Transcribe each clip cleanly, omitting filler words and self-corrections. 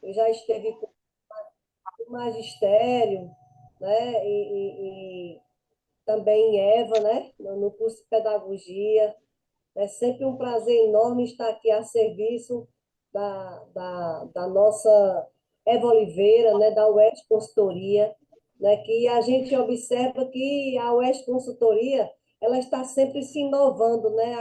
Eu já esteve com o magistério, né? E também em Eva, né? No curso de pedagogia. É sempre um prazer enorme estar aqui a serviço da nossa Eva Oliveira, né, da UES Consultoria, né, que a gente observa que a UES Consultoria ela está sempre se inovando, né,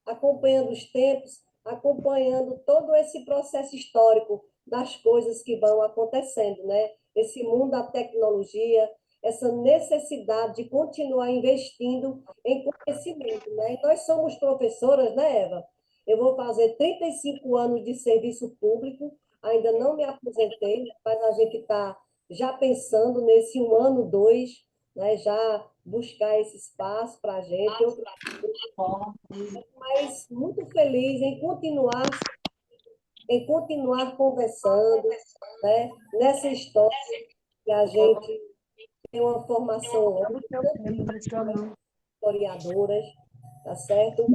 acompanhando os tempos, acompanhando todo esse processo histórico das coisas que vão acontecendo, né? Esse mundo da tecnologia, essa necessidade de continuar investindo em conhecimento, né? E nós somos professoras, né, Eva? Eu vou fazer 35 anos de serviço público, ainda não me aposentei, mas a gente está já pensando nesse um ano, dois, né, já buscar esse espaço para a gente. Eu mas muito feliz em continuar conversando, né, nessa história que a gente tem uma formação longa, historiadoras, tá certo?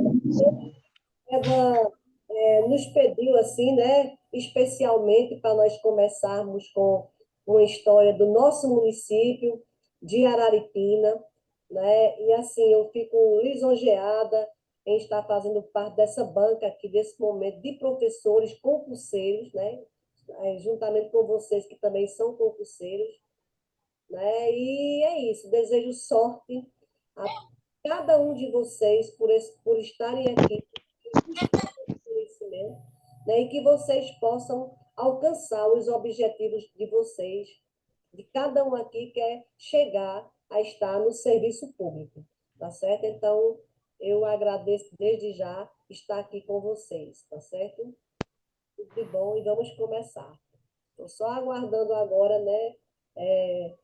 Eva nos pediu assim, né, especialmente para nós começarmos com uma história do nosso município de Araripina, né? E assim eu fico lisonjeada em estar fazendo parte dessa banca aqui desse momento de professores concurseiros, né? Juntamente com vocês que também são concurseiros, né? E é isso, desejo sorte a cada um de vocês por estarem aqui buscando conhecimento, né? E que vocês possam alcançar os objetivos de vocês, de cada um aqui quer chegar a estar no serviço público, tá certo? Então, eu agradeço desde já estar aqui com vocês, tá certo? Tudo de bom e vamos começar. Estou só aguardando agora, né? É,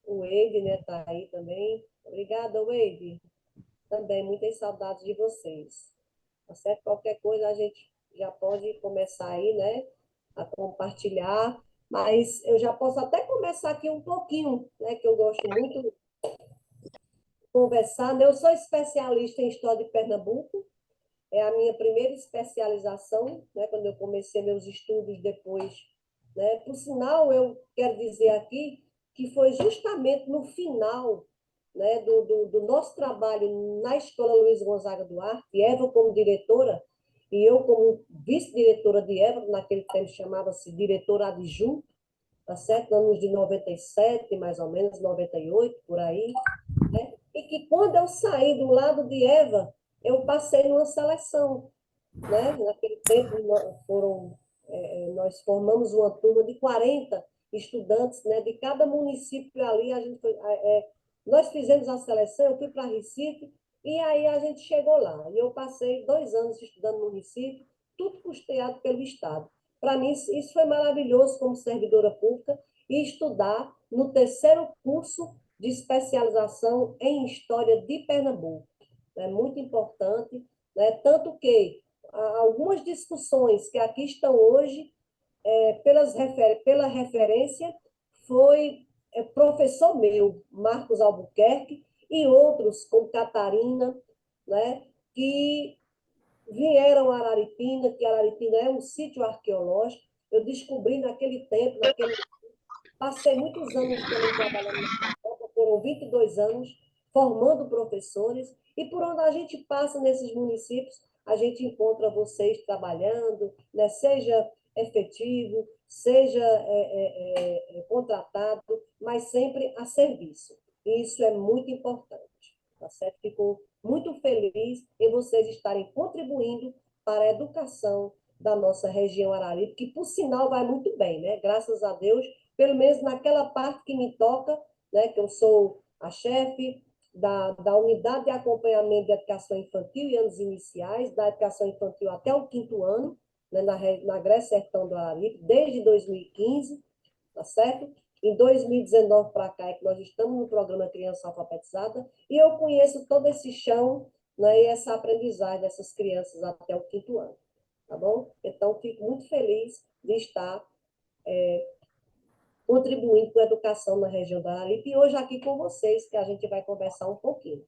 o Wade, né, tá aí também. Obrigada, Wade. Também muitas saudades de vocês. Tá certo? Qualquer coisa a gente já pode começar aí, né, a compartilhar, mas eu já posso até começar aqui um pouquinho, né, que eu gosto muito de conversar, né? Eu sou especialista em História de Pernambuco, é a minha primeira especialização, né, quando eu comecei meus estudos depois, né? Por sinal, eu quero dizer aqui que foi justamente no final, né, do nosso trabalho na Escola Luiz Gonzaga Duarte, Eva como diretora, e eu como vice-diretora de Eva, naquele tempo chamava-se diretora adjunta, tá certo? Anos de 97, mais ou menos, 98, por aí, né? E que quando eu saí do lado de Eva, eu passei numa seleção, né? Naquele tempo nós formamos uma turma de 40 estudantes, né? De cada município ali a gente nós fizemos a seleção, eu fui para Recife e aí a gente chegou lá. E eu passei 2 anos estudando no Recife, tudo custeado pelo Estado. Para mim isso foi maravilhoso como servidora pública e estudar no terceiro curso de especialização em História de Pernambuco. É muito importante, né? Tanto que algumas discussões que aqui estão hoje, pela referência, foi professor meu, Marcos Albuquerque, e outros, como Catarina, né, que vieram a Araripina, que Araripina é um sítio arqueológico. Eu descobri naquele tempo, passei muitos anos também trabalhando na FAPESP, foram 22 anos formando professores, e por onde a gente passa nesses municípios, a gente encontra vocês trabalhando, né? Seja efetivo, seja contratado, mas sempre a serviço. E isso é muito importante, tá certo? Fico muito feliz em vocês estarem contribuindo para a educação da nossa região Araripe, que, por sinal, vai muito bem, né? Graças a Deus, pelo menos naquela parte que me toca, né, que eu sou a chefe da unidade de acompanhamento de educação infantil e anos iniciais, da educação infantil até o quinto ano, né, na Grécia Sertão do Araripe, desde 2015, tá certo? Em 2019 para cá é que nós estamos no programa Criança Alfabetizada e eu conheço todo esse chão, né, e essa aprendizagem dessas crianças até o quinto ano, tá bom? Então, fico muito feliz de estar contribuindo com a educação na região da Araripe, e hoje aqui com vocês, que a gente vai conversar um pouquinho.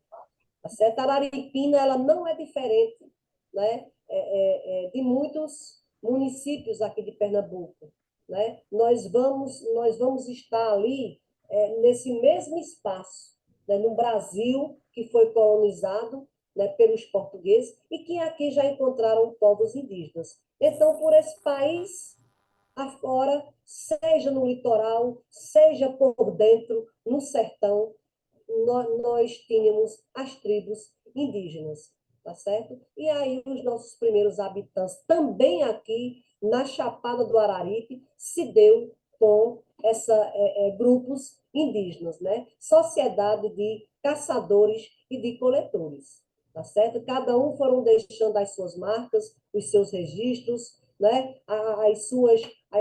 Tá certo? A Araripina, ela não é diferente, né, de muitos municípios aqui de Pernambuco. né? Nós vamos estar ali nesse mesmo espaço, né? No Brasil, que foi colonizado, né, pelos portugueses, e que aqui já encontraram povos indígenas. Então, por esse país afora, seja no litoral, seja por dentro, no sertão, nós tínhamos as tribos indígenas, tá certo? E aí os nossos primeiros habitantes, também aqui na Chapada do Araripe, se deu com grupos indígenas, né? Sociedade de caçadores e de coletores, tá certo? Cada um foram deixando as suas marcas, os seus registros, né?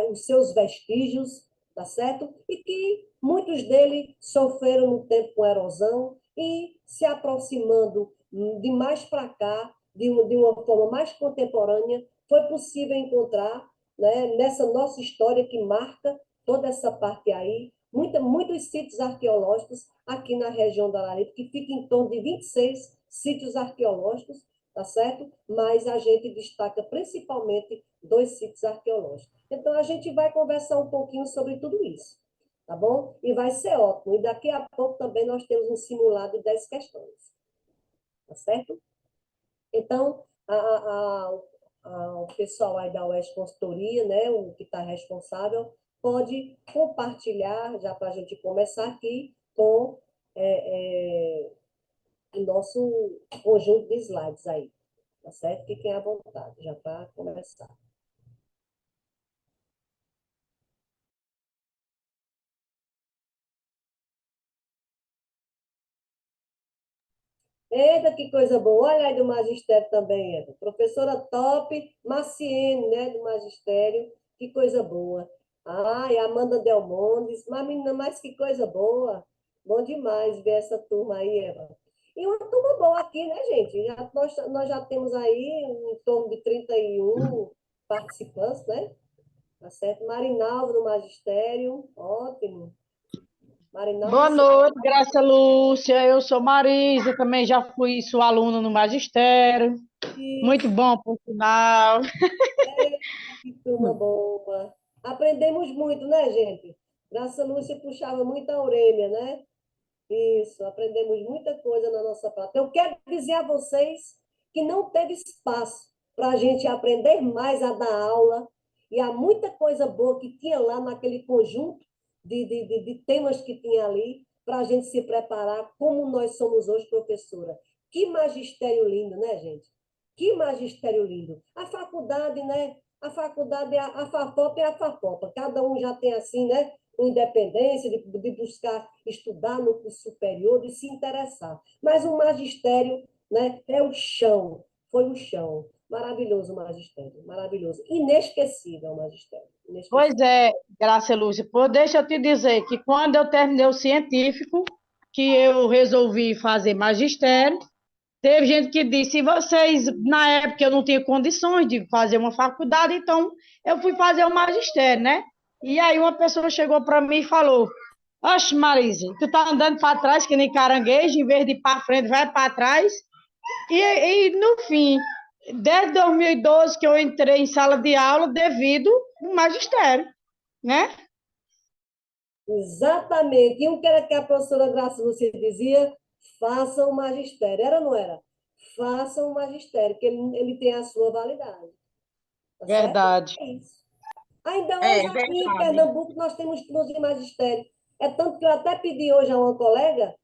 Os seus vestígios, tá certo? E que muitos deles sofreram no tempo com erosão e se aproximando de mais para cá, de uma forma mais contemporânea, foi possível encontrar, né, nessa nossa história que marca toda essa parte aí, muitos sítios arqueológicos aqui na região da Araripe, que fica em torno de 26 sítios arqueológicos, tá certo? Mas a gente destaca principalmente 2 sítios arqueológicos. Então, a gente vai conversar um pouquinho sobre tudo isso, tá bom? E vai ser ótimo. E daqui a pouco também nós temos um simulado de 10 questões, tá certo? Então, o pessoal aí da Oeste Consultoria, né, o que está responsável, pode compartilhar, já para a gente começar aqui, com o nosso conjunto de slides aí, tá certo? Fiquem à vontade, já para começar. Eita, que coisa boa. Olha aí do magistério também, Eda. Professora top, Maciene, né, do magistério. Que coisa boa. Ai, Amanda Delmondes. Mas, menina, mas que coisa boa. Bom demais ver essa turma aí, Eva. E uma turma boa aqui, né, gente? Nós já temos aí em torno de 31 participantes, né? Tá certo? Marinalva do magistério. Ótimo. Marinalva, Boa noite, Graça Lúcia. Eu sou Marisa, também já fui sua aluna no magistério. Muito isso. bom, por sinal. Que turma boa. Aprendemos muito, né, gente? Graça Lúcia puxava muita orelha, né? Isso, aprendemos muita coisa na nossa prática. Eu quero dizer a vocês que não teve espaço para a gente aprender mais a dar aula, e há muita coisa boa que tinha lá naquele conjunto de temas que tinha ali, para a gente se preparar como nós somos hoje, professora. Que magistério lindo, né, gente? Que magistério lindo. A faculdade, né? A faculdade, a FAFOP é a FAFOPA. Cada um já tem assim, né? Com independência de buscar estudar no curso superior, de se interessar. Mas o magistério, né, é o chão, foi o chão. Maravilhoso o magistério, maravilhoso. Inesquecível o magistério. Pois Inesquecível. é, Graça Lúcia. Pô, deixa eu te dizer que quando eu terminei o científico, que eu resolvi fazer magistério, teve gente que disse, vocês, na época eu não tinha condições de fazer uma faculdade, então eu fui fazer o magistério, né? E aí uma pessoa chegou para mim e falou, oxe, Marisa, tu tá andando para trás que nem caranguejo, em vez de ir para frente, vai para trás. No fim, desde 2012 que eu entrei em sala de aula devido ao magistério, né? Exatamente. E o que era que a professora Graça Lúcia dizia? Façam o magistério. Era ou não era? Façam o magistério, que ele tem a sua validade. Tá certo? Verdade. É isso. Ainda É hoje, aqui em verdade. Pernambuco, nós temos turmas de magistério. É tanto que eu até pedi hoje a uma colega,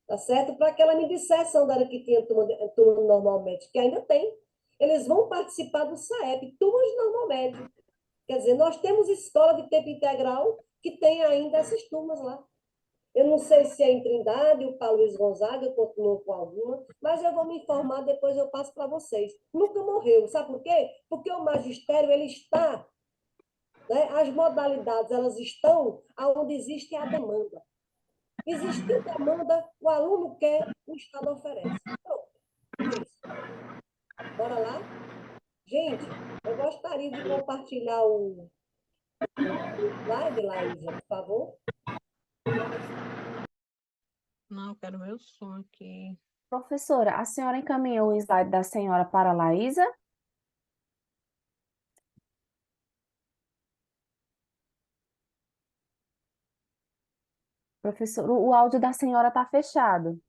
tá certo? Para que ela me dissesse onde era que tinha turma normalmente, que ainda tem. Eles vão participar do SAEP, turmas de normal médio. Quer dizer, nós temos escola de tempo integral que tem ainda essas turmas lá. Eu não sei se é em Trindade, o Paulo Luiz Gonzaga continuou com alguma, mas eu vou me informar, depois eu passo para vocês. Nunca morreu, sabe por quê? Porque o magistério, ele está, né? As modalidades, elas estão onde existe a demanda. Existiu demanda, o aluno quer, o Estado oferece. Pronto, é isso. Bora lá? Gente, eu gostaria de compartilhar o slide, Laísa, por favor. Não, quero ver o som aqui. Professora, a senhora encaminhou o slide da senhora para a Laísa? Professor, o áudio da senhora está fechado.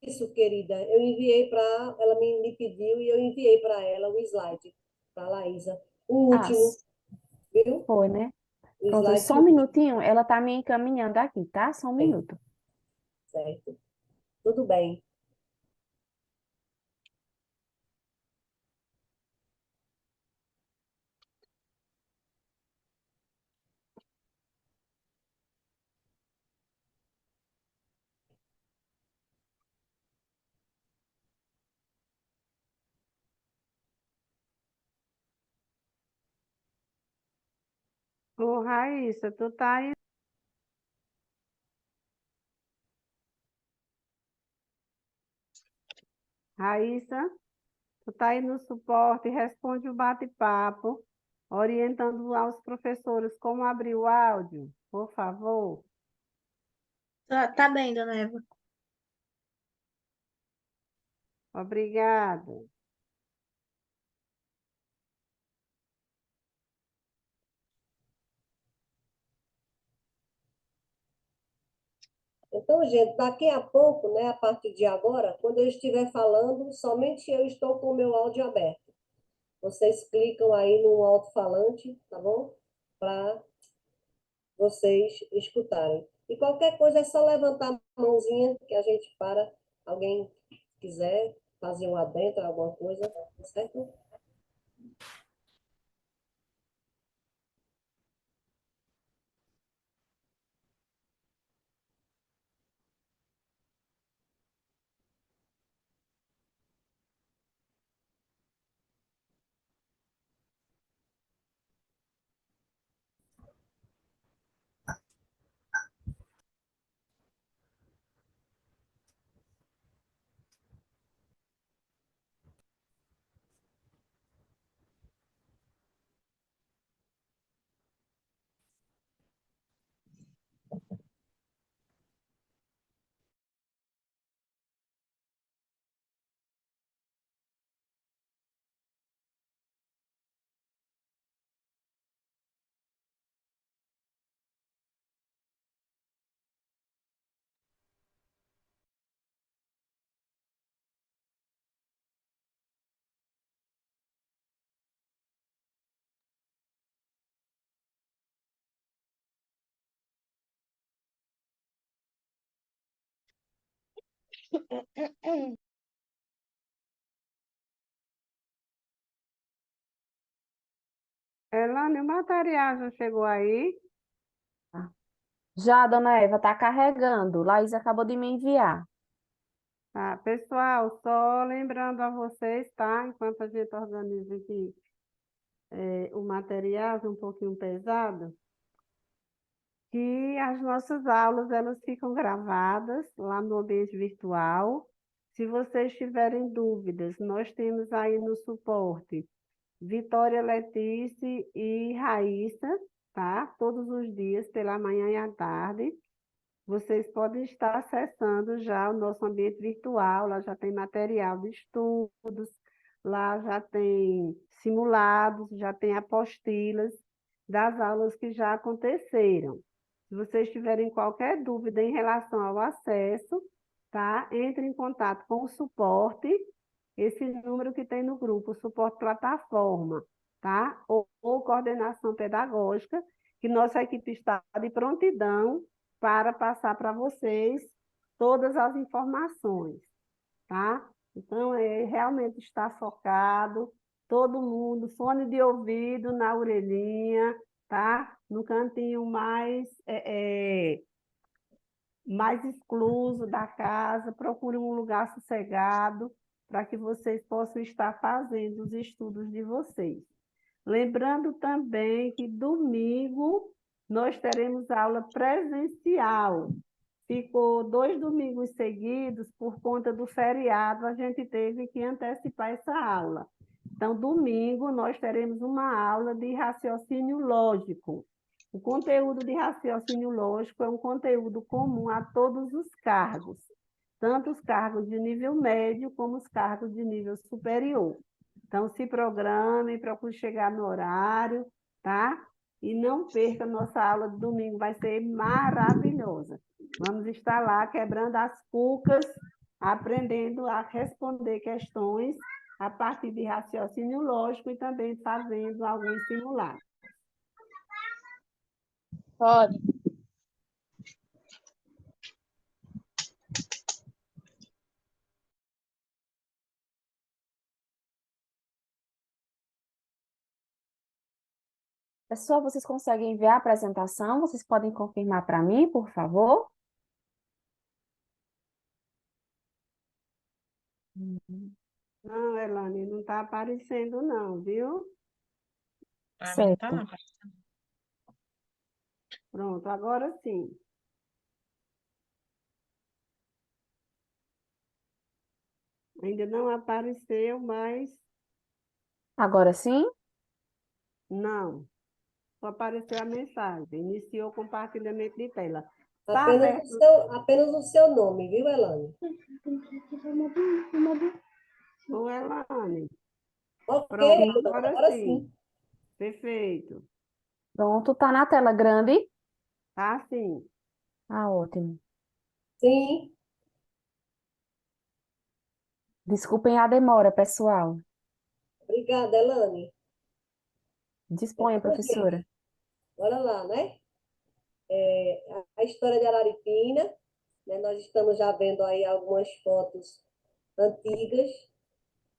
Isso, querida. Eu enviei para ela, me pediu e eu enviei para ela o slide, para a Laísa. O Ah, último, viu? foi, né? O Pronto, slide só um último, minutinho, ela está me encaminhando aqui, tá? Só um minuto. certo? Tudo bem. Ô, Raíssa, tu tá aí? Raíssa, tu tá aí no suporte, responde o bate-papo, orientando aos professores como abrir o áudio, por favor. Tá bem, dona Eva. Obrigada. Então, gente, daqui a pouco, né, a partir de agora, quando eu estiver falando, somente eu estou com o meu áudio aberto. Vocês clicam aí no alto-falante, tá bom? Para vocês escutarem. E qualquer coisa é só levantar a mãozinha que a gente para. Alguém quiser fazer um adentro, alguma coisa, tá certo? Elane, o material já chegou aí? Já, dona Eva, está carregando. Laís acabou de me enviar. Tá, pessoal, só lembrando a vocês, tá? Enquanto a gente organiza aqui o material, que é um pouquinho pesado, que as nossas aulas elas ficam gravadas lá no ambiente virtual. Se vocês tiverem dúvidas, nós temos aí no suporte Vitória, Letícia e Raíssa, tá? Todos os dias, pela manhã e à tarde. Vocês podem estar acessando já o nosso ambiente virtual, lá já tem material de estudos, lá já tem simulados, já tem apostilas das aulas que já aconteceram. Se vocês tiverem qualquer dúvida em relação ao acesso, tá? Entre em contato com o suporte, esse número que tem no grupo, o suporte plataforma, tá? Ou coordenação pedagógica, que nossa equipe está de prontidão para passar para vocês todas as informações, tá? Então, realmente está focado, todo mundo, fone de ouvido na orelhinha, tá? No cantinho mais excluso da casa, procure um lugar sossegado para que vocês possam estar fazendo os estudos de vocês. Lembrando também que domingo nós teremos aula presencial. Ficou 2 domingos seguidos, por conta do feriado, a gente teve que antecipar essa aula. Então, domingo, nós teremos uma aula de raciocínio lógico. O conteúdo de raciocínio lógico é um conteúdo comum a todos os cargos, tanto os cargos de nível médio como os cargos de nível superior. Então, se programem, procure chegar no horário, tá? E não perca, nossa aula de domingo vai ser maravilhosa. Vamos estar lá quebrando as cucas, aprendendo a responder questões a partir de raciocínio lógico e também fazendo alguns simulados. Pode. Pessoal, vocês conseguem ver a apresentação? Vocês podem confirmar para mim, por favor? Não, Elane, não está aparecendo não, viu? Para mim tá Certo. aparecendo. Pronto, agora sim. Ainda não apareceu, mas Agora sim? não. Só apareceu a mensagem. Iniciou o compartilhamento de tela. Está Apenas aberto, apenas o seu nome, viu, Elane? ô, Elane? Ok, Pronto, Elane, agora agora sim. sim. Perfeito. Pronto, tá na tela grande? Tá sim. Ah, ótimo. Sim, Desculpem a demora, pessoal. obrigada, Elane. Disponha, Então, professora. gente, bora lá, né? A história de Araripina, né? Nós estamos já vendo aí algumas fotos antigas,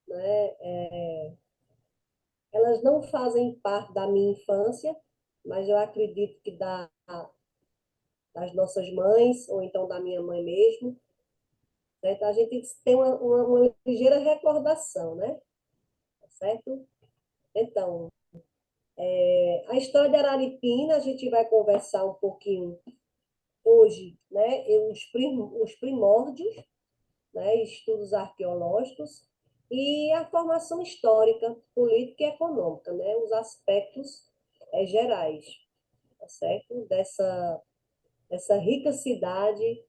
né? Elas não fazem parte da minha infância, mas eu acredito que das nossas mães, ou então da minha mãe mesmo, certo? A gente tem uma ligeira recordação, né? Tá certo? Então, a história de Araripina, a gente vai conversar um pouquinho hoje, né? Os primórdios, né? Estudos arqueológicos e a formação histórica, política e econômica, né? Os aspectos gerais, tá certo? Dessa rica cidade,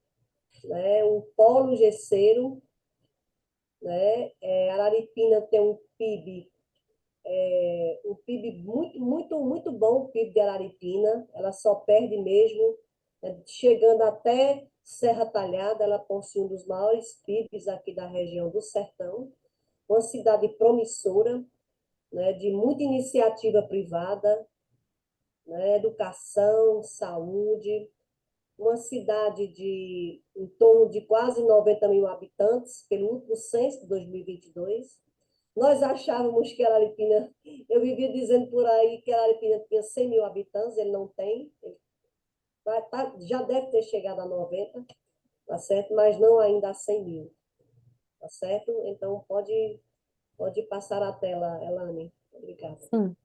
né? Um polo gesseiro, né? Araripina tem um PIB muito, muito, muito bom, o PIB de Araripina. Ela só perde mesmo, né? Chegando até Serra Talhada, ela possui um dos maiores PIBs aqui da região do Sertão. Uma cidade promissora, né? De muita iniciativa privada, né? Educação, saúde. Uma cidade de em torno de quase 90 mil habitantes, pelo último censo de 2022. Nós achávamos que Araripina, eu vivia dizendo por aí que Araripina tinha 100 mil habitantes, ele não tem, já deve ter chegado a 90, tá certo? Mas não ainda a 100 mil, tá certo? Então, pode passar a tela, Elane. Obrigada. Sim.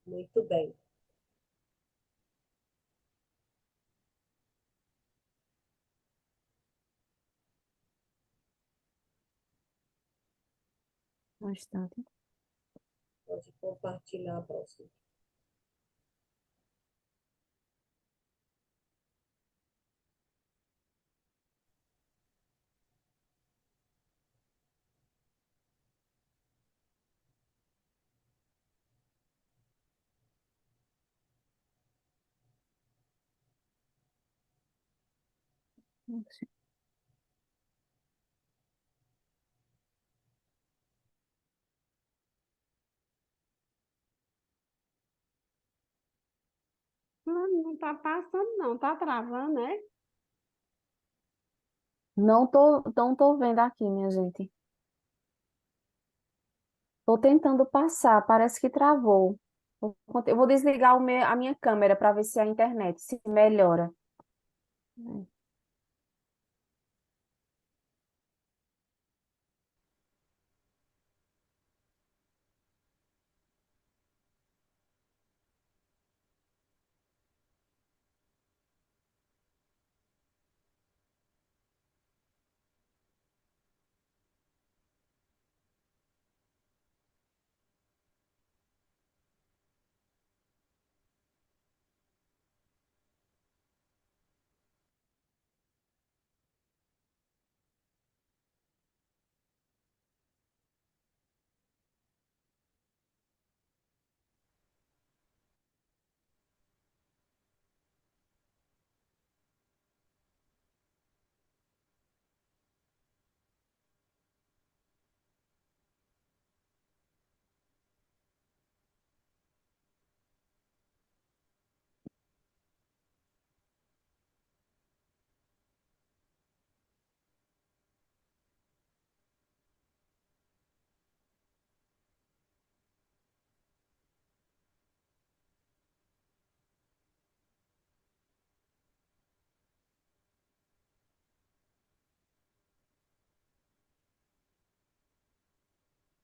Muito bem. Um instante. Pode compartilhar a próxima. Não está passando, não. Está travando, né? Não tô vendo aqui, minha gente. Tô tentando passar, parece que travou. Eu vou desligar a minha câmera para ver se a internet se melhora.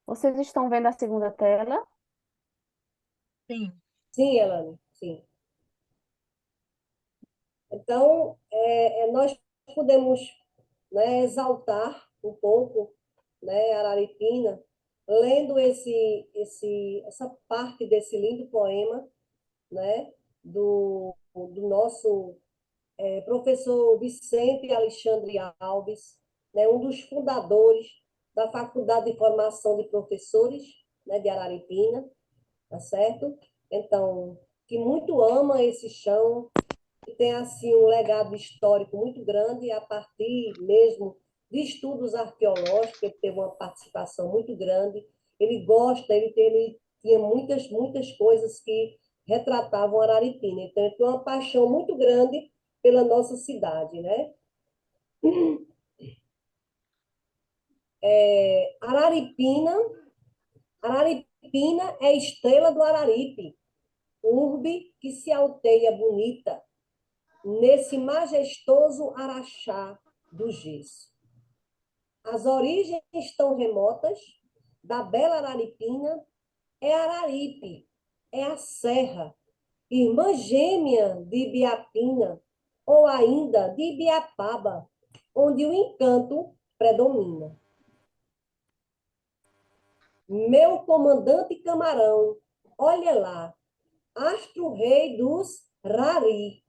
Vocês estão vendo a segunda tela? Sim. Sim, Elane, sim. Então, nós podemos, né, exaltar um pouco, né, Araripina, lendo essa parte desse lindo poema, né, do nosso professor Vicente Alexandre Alves, né, um dos fundadores da Faculdade de Formação de Professores, né, de Araripina, tá certo? Então, que muito ama esse chão, que tem assim um legado histórico muito grande a partir mesmo de estudos arqueológicos, ele teve uma participação muito grande. Ele gosta, ele tinha muitas coisas que retratavam Araripina. Então, ele tem uma paixão muito grande pela nossa cidade, né? Araripina, Araripina é estrela do Araripe, urbe que se alteia bonita nesse majestoso araxá do gesso. As origens tão remotas da bela Araripina é Araripe, é a serra, irmã gêmea de Ibiapina, ou ainda de Ibiapaba, onde o encanto predomina. Meu comandante camarão, olha lá, astro-rei dos Rari,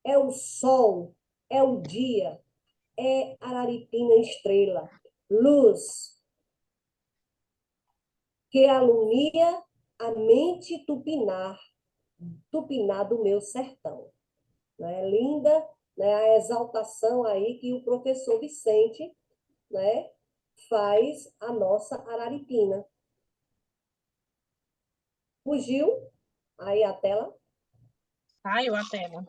é o sol, é o dia, é Araripina estrela, luz que alumia a mente tupiná do meu sertão. Né? Linda, né, a exaltação aí que o professor Vicente, né, faz a nossa Araripina. Fugiu aí a tela? Saiu a tela.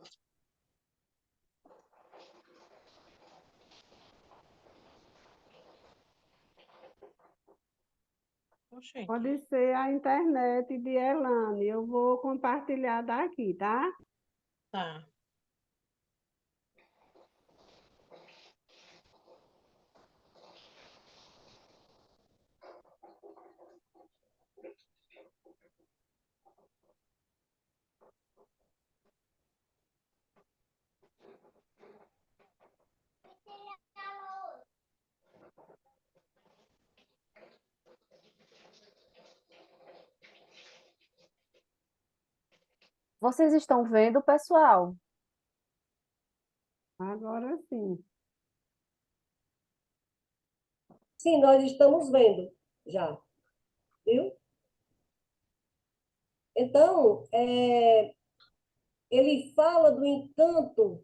Oxente. Pode ser a internet de Elane. Eu vou compartilhar daqui, tá? Tá. Vocês estão vendo, pessoal? Agora sim. Sim, nós estamos vendo já, viu? Então, ele fala do encanto,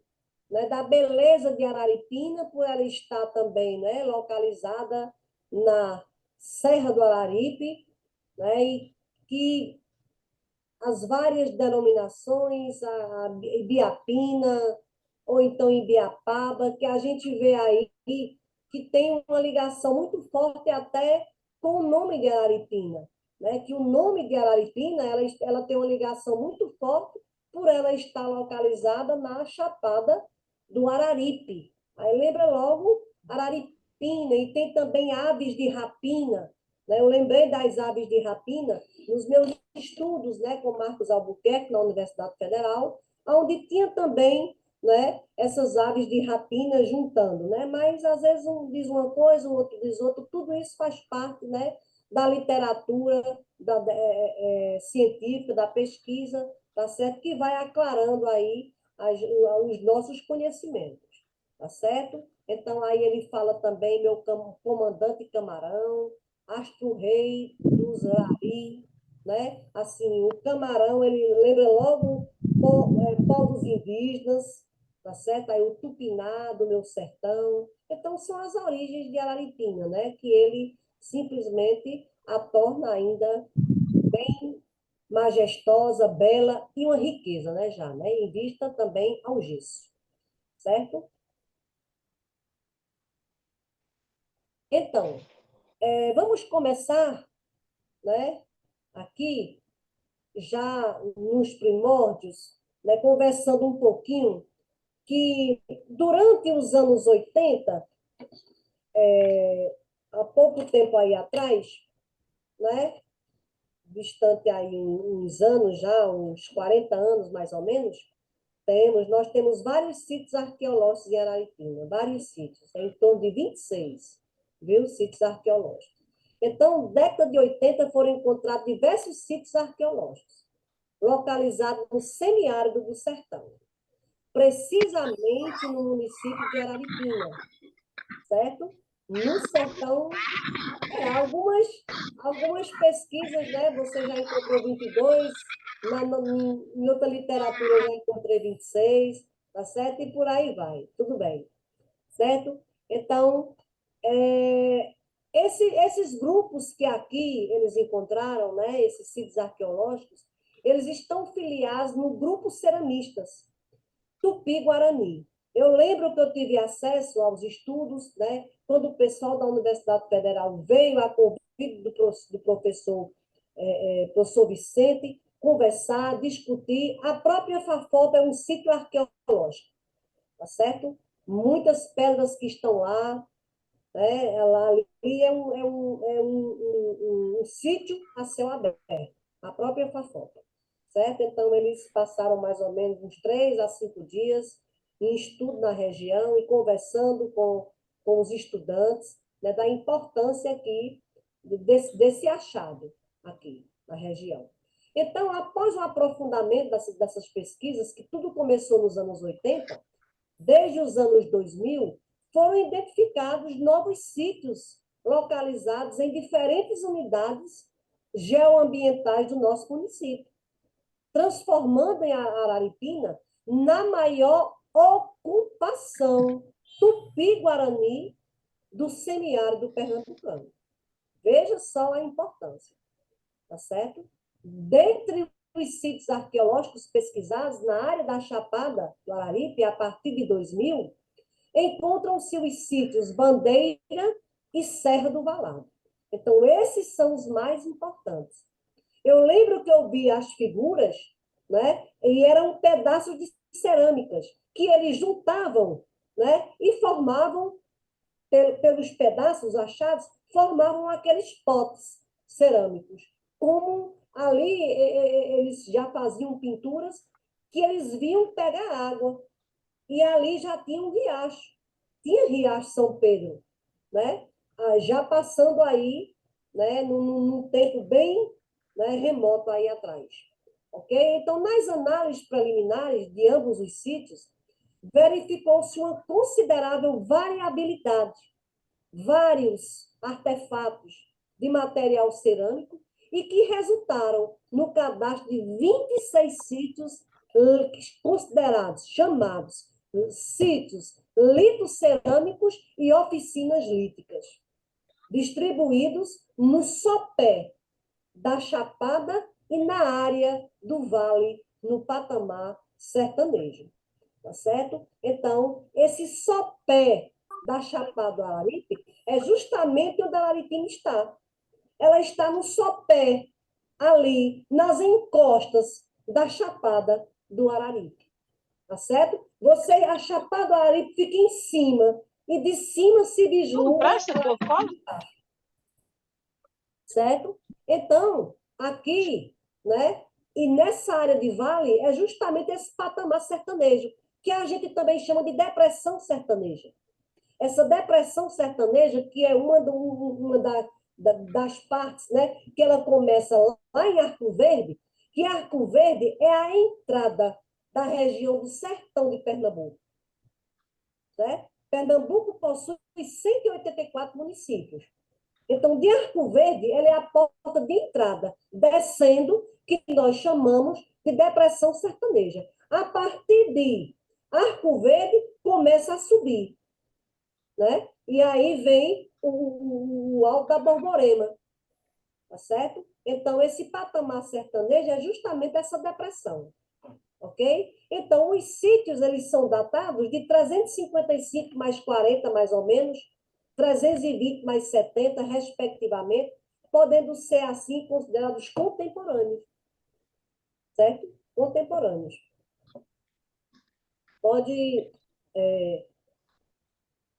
né, da beleza de Araripina, por ela estar também, né, localizada na Serra do Araripe, né, e que as várias denominações, a Ibiapina, ou então Ibiapaba, que a gente vê aí que tem uma ligação muito forte até com o nome de Araripina, né? Que o nome de Araripina ela tem uma ligação muito forte por ela estar localizada na Chapada do Araripe. Aí lembra logo Araripina, e tem também aves de rapina, né? Eu lembrei das aves de rapina nos meus estudos, né, com Marcos Albuquerque, na Universidade Federal, onde tinha também, né, essas aves de rapina juntando, né? Mas às vezes um diz uma coisa, o outro diz outra, tudo isso faz parte, né, da literatura científica, da pesquisa, tá certo? Que vai aclarando aí os nossos conhecimentos, tá certo? Então aí ele fala também meu comandante camarão, astro-rei dos Rari, né? Assim, o camarão, ele lembra logo povos indígenas, tá certo? Aí o tupiná do meu sertão. Então, são as origens de Araripina, né? Que ele simplesmente a torna ainda bem majestosa, bela e uma riqueza, né? Já, né? Em vista também ao gesso, certo? Então, vamos começar, né? Aqui já nos primórdios, né, conversando um pouquinho, que durante os anos 80, há pouco tempo aí atrás, né, distante aí uns anos já, uns 40 anos mais ou menos, nós temos vários sítios arqueológicos em Araripeína, vários sítios, em torno de 26, viu, sítios arqueológicos. Então, década de 80 foram encontrados diversos sítios arqueológicos, localizados no semiárido do sertão, precisamente no município de Araripeína, certo? No sertão, algumas pesquisas, né? Você já encontrou 22, em outra literatura eu já encontrei 26, tá certo? E por aí vai, tudo bem, certo? Então, esses grupos que aqui eles encontraram, né? Esses sítios arqueológicos, eles estão filiados no grupo ceramistas Tupi-Guarani. Eu lembro que eu tive acesso aos estudos, né, quando o pessoal da Universidade Federal veio a convite do professor Vicente, conversar, discutir. A própria Fafopa é um sítio arqueológico, tá certo? Muitas pedras que estão lá, né, ela ali é um sítio a céu aberto, a própria Fafopa, certo? Então, eles passaram mais ou menos uns 3 a 5 dias em estudo na região e conversando com os estudantes, né, da importância aqui desse achado aqui na região. Então, após o aprofundamento dessas pesquisas, que tudo começou nos anos 80, desde os anos 2000, foram identificados novos sítios localizados em diferentes unidades geoambientais do nosso município, transformando em Araripina na maior ocupação tupi-guarani do semiárido pernambucano. Veja só a importância, tá certo? Dentre os sítios arqueológicos pesquisados na área da Chapada do Araripe, a partir de 2000, encontram-se os sítios Bandeira e Serra do Valado. Então, esses são os mais importantes. Eu lembro que eu vi as figuras, né? E eram pedaços de cerâmicas que eles juntavam, né? E formavam, pelos pedaços achados, formavam aqueles potes cerâmicos. Como ali eles já faziam pinturas que eles viam pegar água. E ali já tinha um riacho. Tinha Riacho São Pedro, né? Já passando aí, né? Num tempo bem, né, remoto aí atrás. Ok? Então, nas análises preliminares de ambos os sítios, verificou-se uma considerável variabilidade, vários artefatos de material cerâmico e que resultaram no cadastro de 26 sítios considerados, chamados sítios litocerâmicos e oficinas líticas, distribuídos no sopé da Chapada e na área do Vale, no patamar sertanejo. Tá certo? Então, esse sopé da Chapada do Araripe é justamente onde a Araripina está. Ela está no sopé, ali, nas encostas da Chapada do Araripe. Tá certo? A Chapada do Araripe fica em cima, e de cima se vislumbra, certo? Então, aqui, né? E nessa área de vale é justamente esse patamar sertanejo, que a gente também chama de depressão sertaneja. Essa depressão sertaneja, que é uma das partes, né, que ela começa lá em Arco Verde, que Arco Verde é a entrada da região do sertão de Pernambuco. Né? Pernambuco possui 184 municípios. Então, de Arco Verde, ela é a porta de entrada, descendo, que nós chamamos de depressão sertaneja. A partir de Arco Verde, começa a subir, né? E aí vem o Alto da Borborema, tá certo? Então, esse patamar sertanejo é justamente essa depressão, ok? Então, os sítios, eles são datados de 355 mais 40, mais ou menos, 320 mais 70, respectivamente, podendo ser, assim, considerados contemporâneos, certo? Contemporâneos. Pode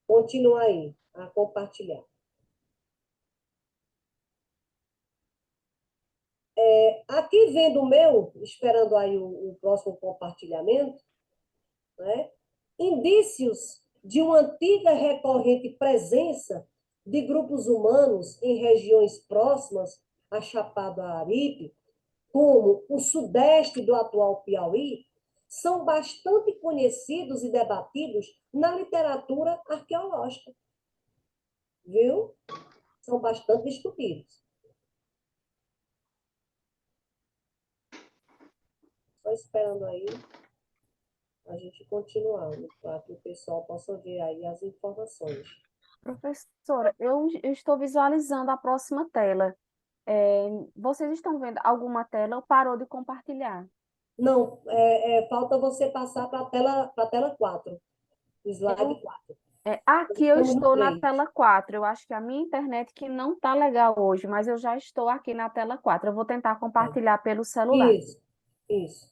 continuar aí a compartilhar. Aqui vendo o meu, esperando aí o próximo compartilhamento, né? Indícios de uma antiga e recorrente presença de grupos humanos em regiões próximas à Chapada Araripe, como o sudeste do atual Piauí, são bastante conhecidos e debatidos na literatura arqueológica, viu? São bastante discutidos. Só esperando aí a gente continuar, para que o pessoal possa ver aí as informações. Professora, eu estou visualizando a próxima tela. Vocês estão vendo alguma tela ou parou de compartilhar? Não, falta você passar para a tela 4, slide 4. Aqui eu Estamos no estou na 3. tela 4. Eu acho que a minha internet que não está legal hoje, mas eu já estou aqui na tela 4. Eu vou tentar compartilhar pelo celular. Isso.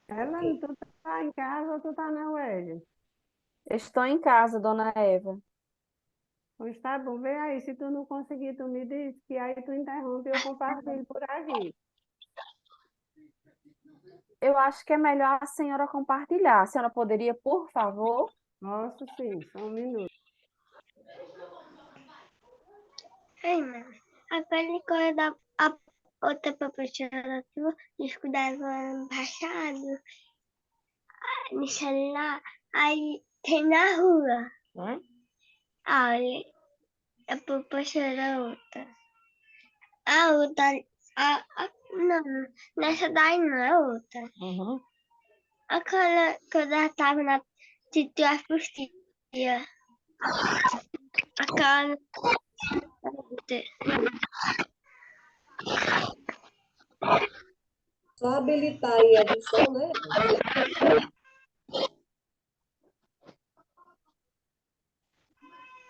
Ela, tu tá em casa ou tu tá na web? Estou em casa, dona Eva. Pois tá bom, vê aí, se tu não conseguir, tu me diz, que aí tu interrompe e eu compartilho por aqui. Eu acho que é melhor a senhora compartilhar. A senhora poderia, por favor? Posso sim, só um minuto. Ai, mãe. Agora quando a outra professora tua estudava baixado no celular, aí tem na rua. Olha, a professora outra. A outra, não, nessa daí não é outra. Aquela que eu já estava na Titi Aspostia. Aquela outra. Só habilitar aí a edição, né?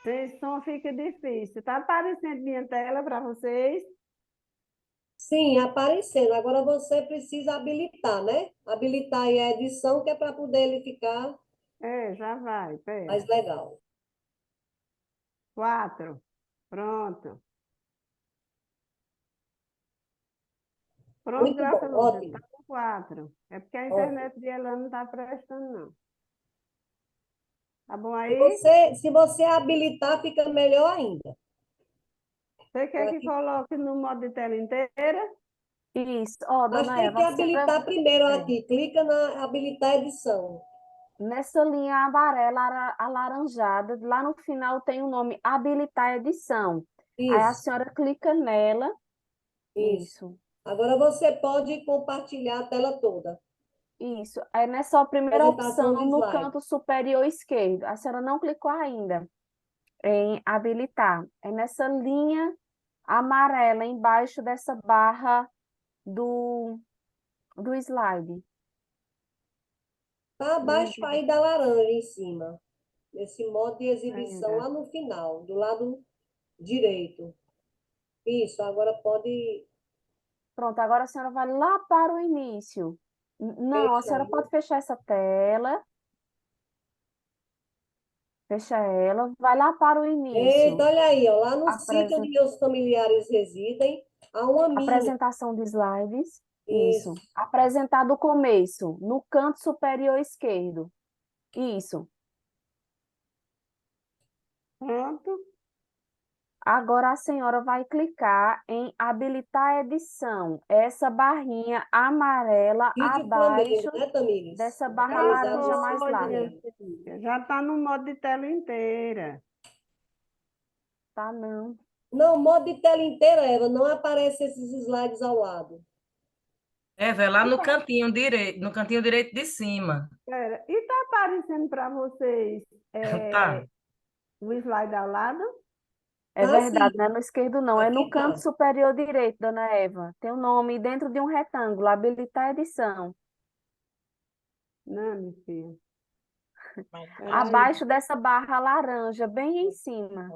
Sem som fica difícil. Tá aparecendo minha tela para vocês? Sim, aparecendo. Agora você precisa habilitar, né? Habilitar aí a edição, que é para poder ele ficar Já vai, pera. mais legal. 4. Pronto. Pronto, Muito graças a bom, Deus. ótimo. Tá com 4. É porque a Ótimo. internet de ela não tá prestando, não. Tá bom Se aí? você habilitar, fica melhor ainda. Você quer que Aqui. coloque no modo de tela inteira? Isso. Mas Dona tem que Eva, a senhora, habilitar primeiro aqui. Clica na habilitar edição. nessa linha amarela alaranjada, lá no final tem o nome habilitar edição. Aí a Isso, senhora clica nela. isso. Isso. Agora você pode compartilhar a tela toda. Isso. É nessa primeira opção Apresentação de no slide. canto superior esquerdo. A senhora não clicou ainda em habilitar. É nessa linha amarela embaixo dessa barra do slide. Está abaixo aí da laranja em cima. Nesse modo de exibição Ainda. lá no final, do lado direito. Isso, agora pode Pronto, agora a senhora vai lá para o início. Não, a fechar senhora aí. pode fechar essa tela. Fecha ela, vai lá para o Eita, início. olha aí, ó, lá no sítio onde Apresen- meus familiares residem, há uma mina. Apresentação de slides. Isso. Isso. Apresentar do começo, no canto superior esquerdo. Isso. Pronto. Agora a senhora vai clicar em habilitar a edição. Essa barrinha amarela Sítio abaixo Flamengo, né, Tamires? dessa barra Já Localizado no laranja mais foi, Sítio minha larga. Flamengo. filha. Já está no modo de tela inteira. Tá, não. Não, modo de tela inteira, Eva, não aparece esses slides ao lado. Vai lá no cantinho direito de cima. Espera, e está aparecendo para vocês Tá. o slide ao lado? É Tá sim, verdade, não é no esquerdo, não. É no aqui canto tá. superior direito, dona Eva. Tem o nome dentro de um retângulo, habilitar edição. Não, minha filha. Mas Espera aí. Abaixo dessa barra laranja, bem em cima.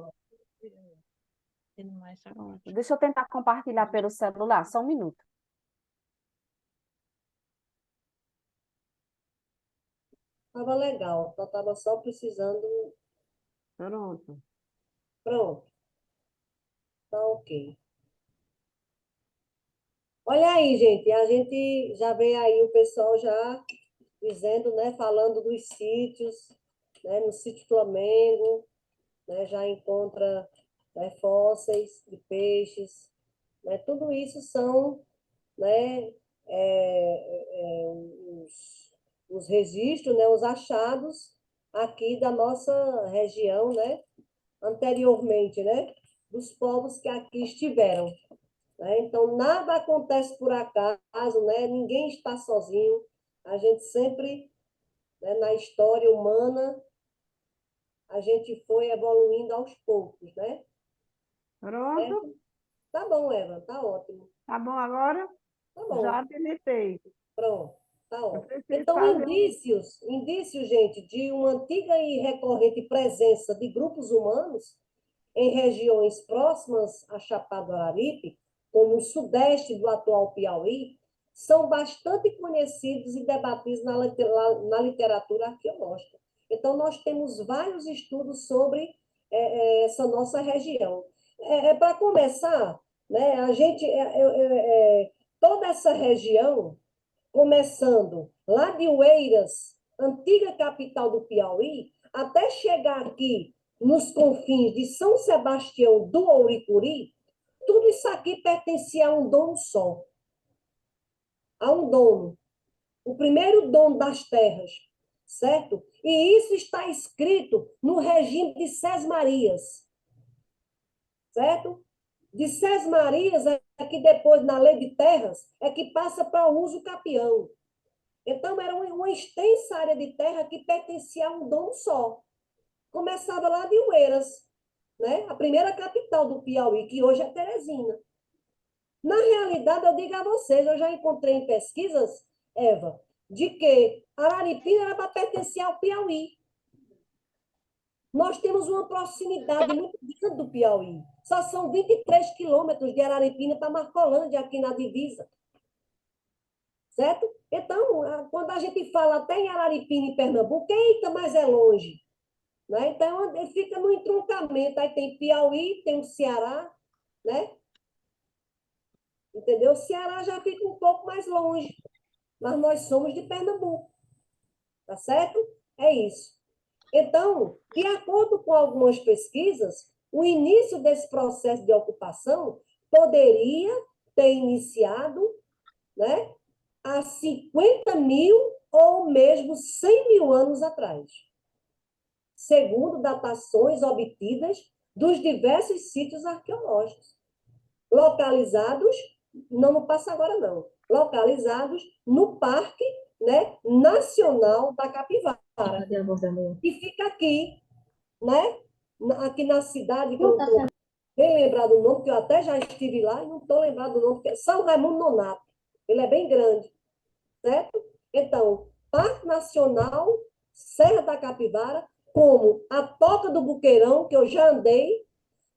ele mais Pronto. Deixa eu tentar compartilhar pelo celular, só um minuto. Tava legal, tava só precisando. Pronto. Pronto, tá ok. Olha aí, gente, a gente já vê aí o pessoal já dizendo, né, falando dos sítios, né, no sítio Flamengo, né, já encontra, né, fósseis de peixes, né, tudo isso são, né, os registros, né, os achados aqui da nossa região, né, anteriormente, né, dos povos que aqui estiveram. Né? Então, nada acontece por acaso, né? Ninguém está sozinho. A gente sempre, né, na história humana, a gente foi evoluindo aos poucos, né? Pronto? Certo? Tá bom, Eva, tá ótimo. Tá bom agora? Tá bom, Já habilitei. pronto, tá Eu ótimo. preciso Então, fazer indícios, gente, de uma antiga e recorrente presença de grupos humanos em regiões próximas a Chapada do Araripe, como o sudeste do atual Piauí, são bastante conhecidos e debatidos na literatura arqueológica. Então, nós temos vários estudos sobre essa nossa região. Para começar, né, a gente, toda essa região, começando lá de Oeiras, antiga capital do Piauí, até chegar aqui nos confins de São Sebastião do Ouricuri, tudo isso aqui pertencia a um dono só, a um dono, o primeiro dono das terras, certo? E isso está escrito no regime de Sesmarias, certo? De Sesmarias é que depois, na lei de terras, é que passa para o uso capião. Então, era uma extensa área de terra que pertencia a um dono só. Começava lá de Oeiras, né? A primeira capital do Piauí, que hoje é Teresina. Na realidade, eu digo a vocês, eu já encontrei em pesquisas, Eva, de que Araripina era para pertencer ao Piauí. Nós temos uma proximidade muito grande do Piauí. Só são 23 quilômetros de Araripina para Marcolândia, aqui na divisa. Certo? Então, quando a gente fala até em Araripina, em Pernambuco, eita, mas é longe. Né? Então, ele fica no entroncamento. Aí tem Piauí, tem o Ceará, né? Entendeu? O Ceará já fica um pouco mais longe, mas nós somos de Pernambuco. Tá certo? É isso. Então, de acordo com algumas pesquisas, o início desse processo de ocupação poderia ter iniciado, né, há 50 mil ou mesmo 100 mil anos atrás, segundo datações obtidas dos diversos sítios arqueológicos, localizados, não no Passa Agora, não, localizados no Parque, né, Nacional da Capivara, que fica aqui, né, aqui na cidade, que eu não estou bem lembrado do nome, porque eu até já estive lá e não estou lembrado do nome, porque é São Raimundo Nonato. Ele é bem grande, certo? Então, Parque Nacional Serra da Capivara, como a Toca do Buqueirão, que eu já andei,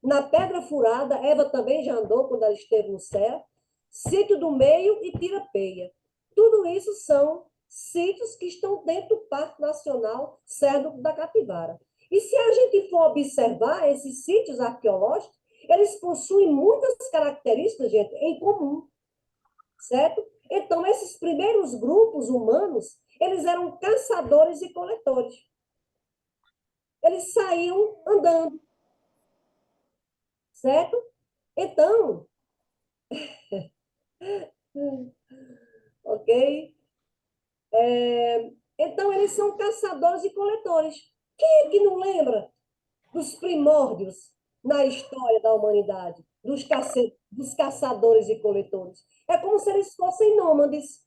na Pedra Furada, Eva também já andou quando ela esteve no céu, Sítio do Meio e Tirapeia. Tudo isso são sítios que estão dentro do Parque Nacional Serra da Capivara. E se a gente for observar esses sítios arqueológicos, eles possuem muitas características, gente, em comum, certo? Então, esses primeiros grupos humanos, eles eram caçadores e coletores. Eles saíam andando, certo? Então, ok? Então, eles são caçadores e coletores. Quem é que não lembra dos primórdios na história da humanidade, dos caçadores e coletores? É como se eles fossem nômades,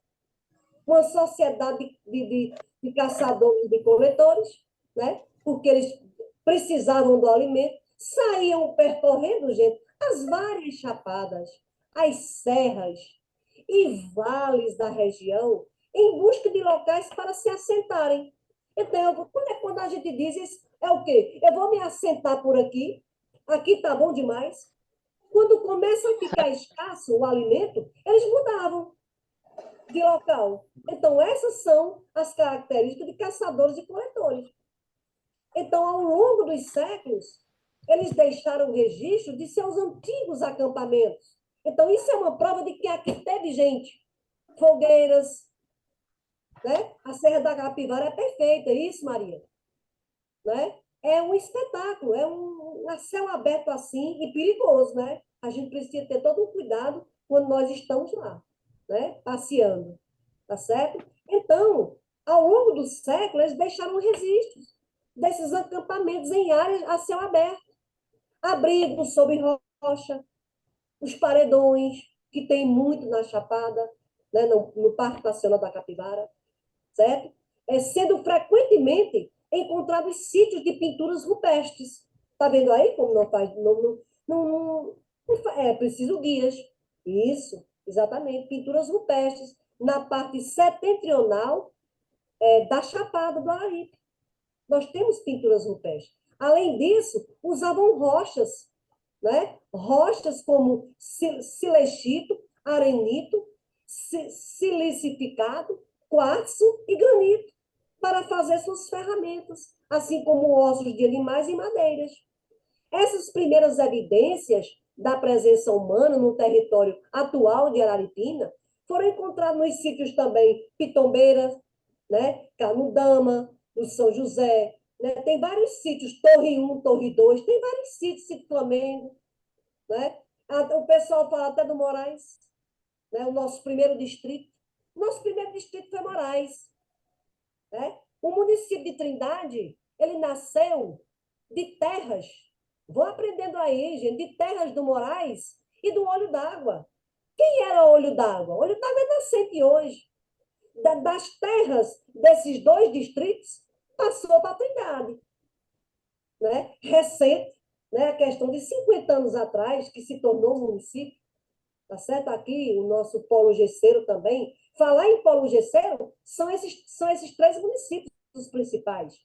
uma sociedade de caçadores e de coletores, né? Porque eles precisavam do alimento, saíam percorrendo, gente, as várias chapadas, as serras e vales da região em busca de locais para se assentarem. Então, quando a gente diz isso, é o quê? Eu vou me assentar por aqui, aqui está bom demais. Quando começa a ficar escasso o alimento, eles mudavam de local. Então, essas são as características de caçadores e coletores. Então, ao longo dos séculos, eles deixaram registro de seus antigos acampamentos, Então, isso é uma prova de que aqui teve gente. Fogueiras, né? A Serra da Capivara é perfeita, isso, Maria? Né? É um espetáculo, é um céu aberto assim e perigoso, né? A gente precisa ter todo um cuidado quando nós estamos lá, né? Passeando, tá certo? Então, ao longo do século, eles deixaram registros desses acampamentos em áreas a céu aberto, abrigos sob rocha, os paredões, que tem muito na Chapada, né? No Parque Nacional da Capivara, certo? Sendo frequentemente encontrados sítios de pinturas rupestres. Está vendo aí como não faz? É preciso guias. Isso, exatamente. Pinturas rupestres na parte setentrional da Chapada do Araripe. Nós temos pinturas rupestres. Além disso, usavam rochas, né? Rochas como silechito, arenito, silicificado, quartzo e granito, para fazer suas ferramentas, assim como ossos de animais e madeiras. Essas primeiras evidências da presença humana no território atual de Araripina foram encontradas nos sítios também Pitombeira, né? Canudama, no São José, né? Tem vários sítios, Torre 1, Torre 2, tem vários sítios, Sítio Flamengo, né? O pessoal fala até do Moraes, né? O nosso primeiro distrito. O nosso primeiro distrito foi Moraes, né? O município de Trindade, ele nasceu de terras, vão aprendendo aí, gente, de terras do Moraes e do Olho d'Água. Quem era o Olho d'Água? O Olho d'Água é nascente hoje. Das terras desses dois distritos, passou para Trindade, né? Recente, né? A questão de 50 anos atrás, que se tornou um município, tá certo? Aqui, o nosso polo gesseiro também. Falar em polo gesseiro, são esses três municípios os principais,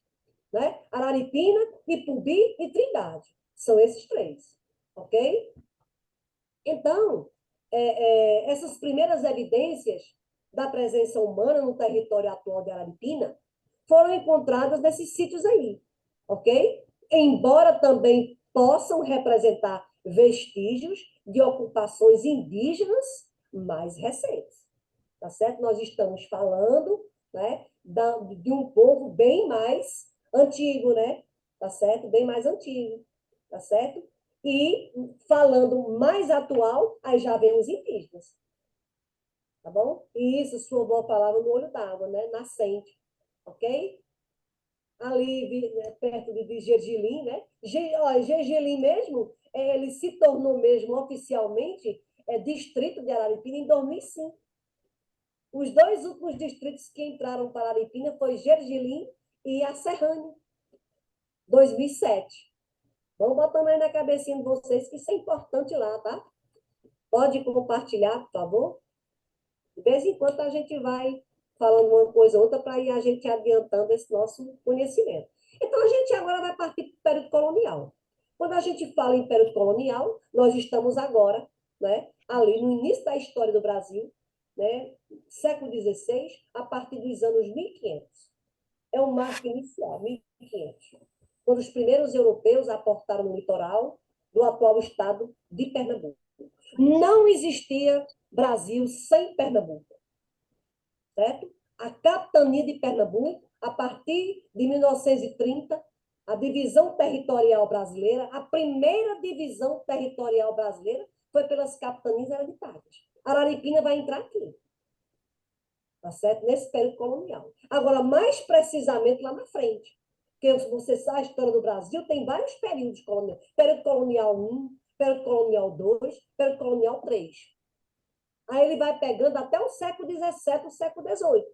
né? Araripina, Ipubi e Trindade. São esses três, ok? Então, essas primeiras evidências da presença humana no território atual de Araripina foram encontradas nesses sítios aí, ok? Embora também possam representar vestígios de ocupações indígenas mais recentes, tá certo? Nós estamos falando, né, de um povo bem mais antigo, né? Tá certo? Bem mais antigo, tá certo? E falando mais atual, aí já vem os indígenas, tá bom? E isso sua avó falava no olho d'água, né? Nascente, ok? Ali, né, perto de Gergelim, né? Gergelim mesmo, ele se tornou mesmo oficialmente distrito de Araripina em 2005. Os dois últimos distritos que entraram para Araripina foi Gergelim e a Serrânia, 2007. Vamos botando aí na cabecinha de vocês que isso é importante lá, tá? Pode compartilhar, por favor? De vez em quando a gente vai falando uma coisa ou outra para ir a gente adiantando esse nosso conhecimento. Então, a gente agora vai partir para o período colonial. Quando a gente fala em período colonial, nós estamos agora, né, ali no início da história do Brasil, né, século XVI, a partir dos anos 1500. É um marco inicial, 1500, quando os primeiros europeus aportaram no litoral do atual estado de Pernambuco. Não existia Brasil sem Pernambuco, certo? A capitania de Pernambuco, a partir de 1930, a divisão territorial brasileira, a primeira divisão territorial brasileira foi pelas capitanias hereditárias. Araripina vai entrar aqui, tá certo? Nesse período colonial. Agora, mais precisamente lá na frente, porque você sabe, a história do Brasil tem vários períodos coloniais. Período colonial 1, período colonial 2, período colonial 3. Aí ele vai pegando até o século XVII, o século XVIII.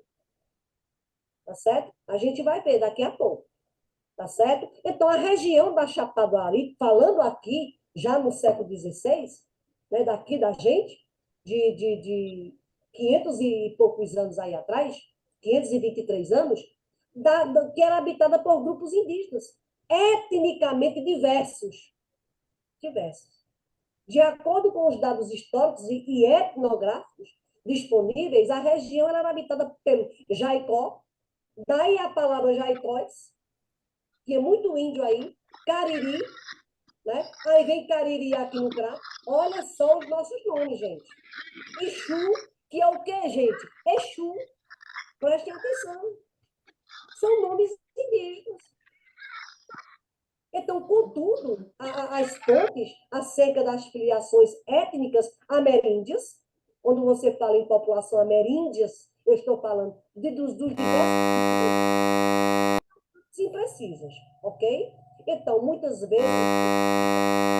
Tá certo? A gente vai ver daqui a pouco. Tá certo? Então, a região da Chapada do Araripe, falando aqui, já no século XVI, né, daqui da gente, de 500 e poucos anos aí atrás, 523 anos, que era habitada por grupos indígenas, etnicamente diversos. Diversos. De acordo com os dados históricos e etnográficos disponíveis, a região era habitada pelo Jaicó, daí a palavra Jaicóis, que é muito índio aí, Cariri, né? Aí vem Cariri aqui no Crato. Olha só os nossos nomes, gente. Exu, que é o quê, gente? Exu. Prestem atenção. São nomes indígenas. Então, contudo, as fontes acerca das filiações étnicas ameríndias, quando você fala em população ameríndias, eu estou falando dos diversos imprecisas, ok? Então, muitas vezes,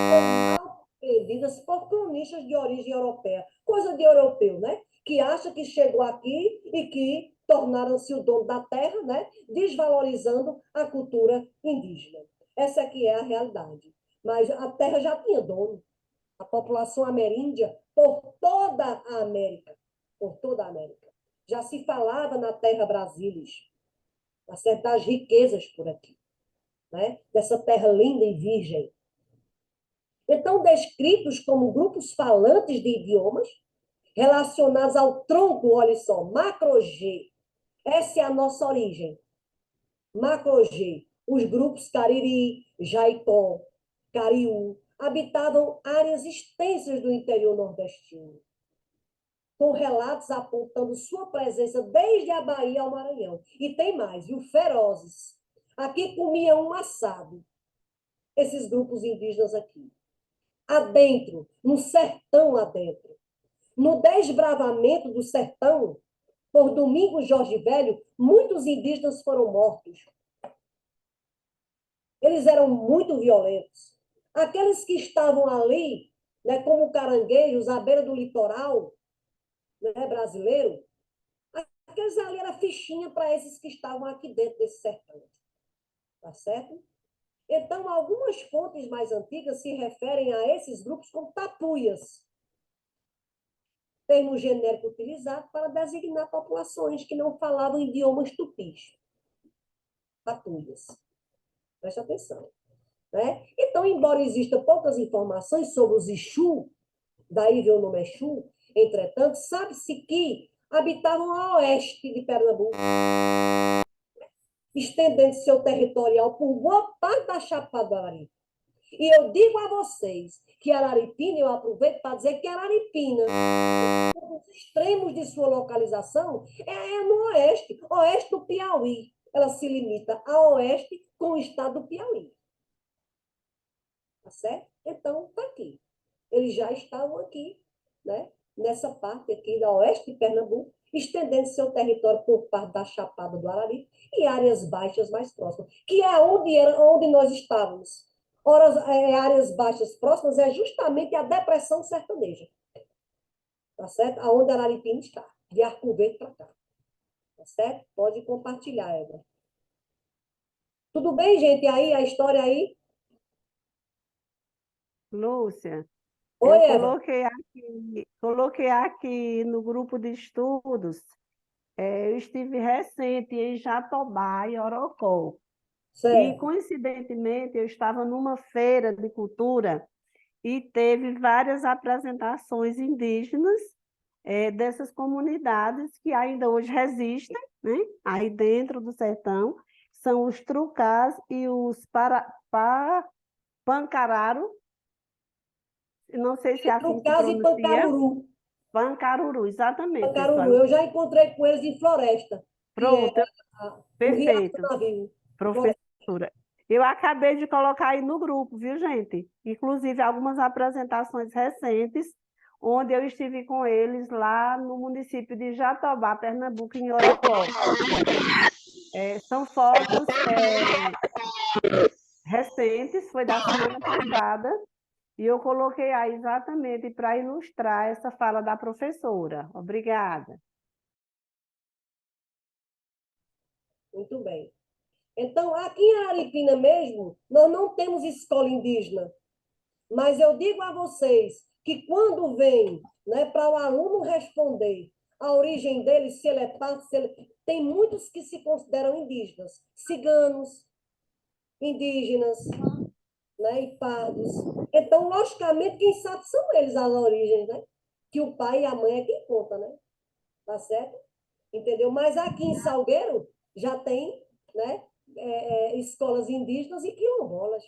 são mal compreendidas por cronistas de origem europeia, coisa de europeu, né? Que acha que chegou aqui e que tornaram-se o dono da terra, né? Desvalorizando a cultura indígena. Essa aqui é a realidade. Mas a terra já tinha dono. A população ameríndia, por toda a América, por toda a América, já se falava na terra brasilis, das riquezas por aqui, né? Dessa terra linda e virgem. Então, descritos como grupos falantes de idiomas, relacionados ao tronco, olha só, macro-G. Essa é a nossa origem. Macro-G. Os grupos Cariri, Jaicó, Cariú, habitavam áreas extensas do interior nordestino, com relatos apontando sua presença desde a Bahia ao Maranhão. E tem mais, viu? Ferozes. Aqui comiam um assado, esses grupos indígenas aqui. Adentro, no sertão adentro. No desbravamento do sertão, por Domingos Jorge Velho, muitos indígenas foram mortos. Eles eram muito violentos. Aqueles que estavam ali, né, como caranguejos, à beira do litoral, né, brasileiro, aqueles ali era fichinha para esses que estavam aqui dentro desse sertão. Tá certo? Então, algumas fontes mais antigas se referem a esses grupos como tapuias, termo genérico utilizado para designar populações que não falavam idiomas tupis. Tapuias. Preste atenção. Né? Então, embora existam poucas informações sobre os Exu, daí veio o nome Exu, entretanto, sabe-se que habitavam a oeste de Pernambuco, estendendo seu territorial por boa parte da Chapada do Araripe. E eu digo a vocês que Araripina, eu aproveito para dizer que Araripina, os extremos de sua localização, é no oeste do Piauí. Ela se limita a oeste com o estado do Piauí. Tá certo? Então, está aqui. Eles já estavam aqui, né? Nessa parte aqui da oeste de Pernambuco, estendendo seu território por parte da Chapada do Araripe e áreas baixas mais próximas, que é onde nós estávamos. Ora, áreas baixas próximas é justamente a depressão sertaneja. Tá certo? Aonde Araripina está, de Arco Verde para cá. Tá certo? Pode compartilhar, Eva. Tudo bem, gente? Aí, a história aí? Lúcia, Oi, eu Eva. coloquei aqui no grupo de estudos, eu estive recente em Jatobá e Orocó. E, Certo. coincidentemente, eu estava numa feira de cultura e teve várias apresentações indígenas dessas comunidades que ainda hoje resistem, né? Aí dentro do sertão, são os Trucás e os Pancararu, não sei se é assim que se Trucás e pronuncia, Pancaruru. Pancaruru, exatamente, Pancaruru. pessoal. Eu já encontrei com eles em Floresta, que é Pronto, o Riacho do perfeito, Navio. Floresta. professora. Eu acabei de colocar aí no grupo, viu, gente? Inclusive, algumas apresentações recentes, onde eu estive com eles lá no município de Jatobá, Pernambuco, em Orocó. São fotos recentes, foi da semana passada, e eu coloquei aí exatamente para ilustrar essa fala da professora. Obrigada. Muito bem. Então, aqui em Araripina mesmo, nós não temos escola indígena. Mas eu digo a vocês que quando vem, né, para o aluno responder a origem dele, se ele é parto, tem muitos que se consideram indígenas, ciganos, indígenas, né, e pardos. Então, logicamente, quem sabe são eles as origens, né? Que o pai e a mãe é quem conta, né? Tá certo? Entendeu? Mas aqui em Salgueiro já tem, né, escolas indígenas e quilombolas.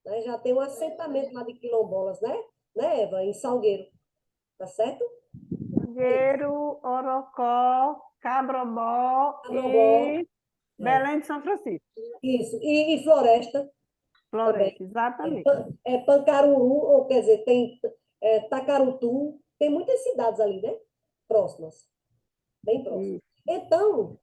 né? Já tem um assentamento lá de quilombolas, né, Eva? Em Salgueiro, tá certo? Salgueiro, Orocó, Cabrobó Cabrobó, e é, Belém de São Francisco. isso. E Floresta também. Floresta, exatamente. Pancaruru, ou quer dizer, tem Tacarutu, tem muitas cidades ali, né? Próximas, bem próximas. Isso. Então,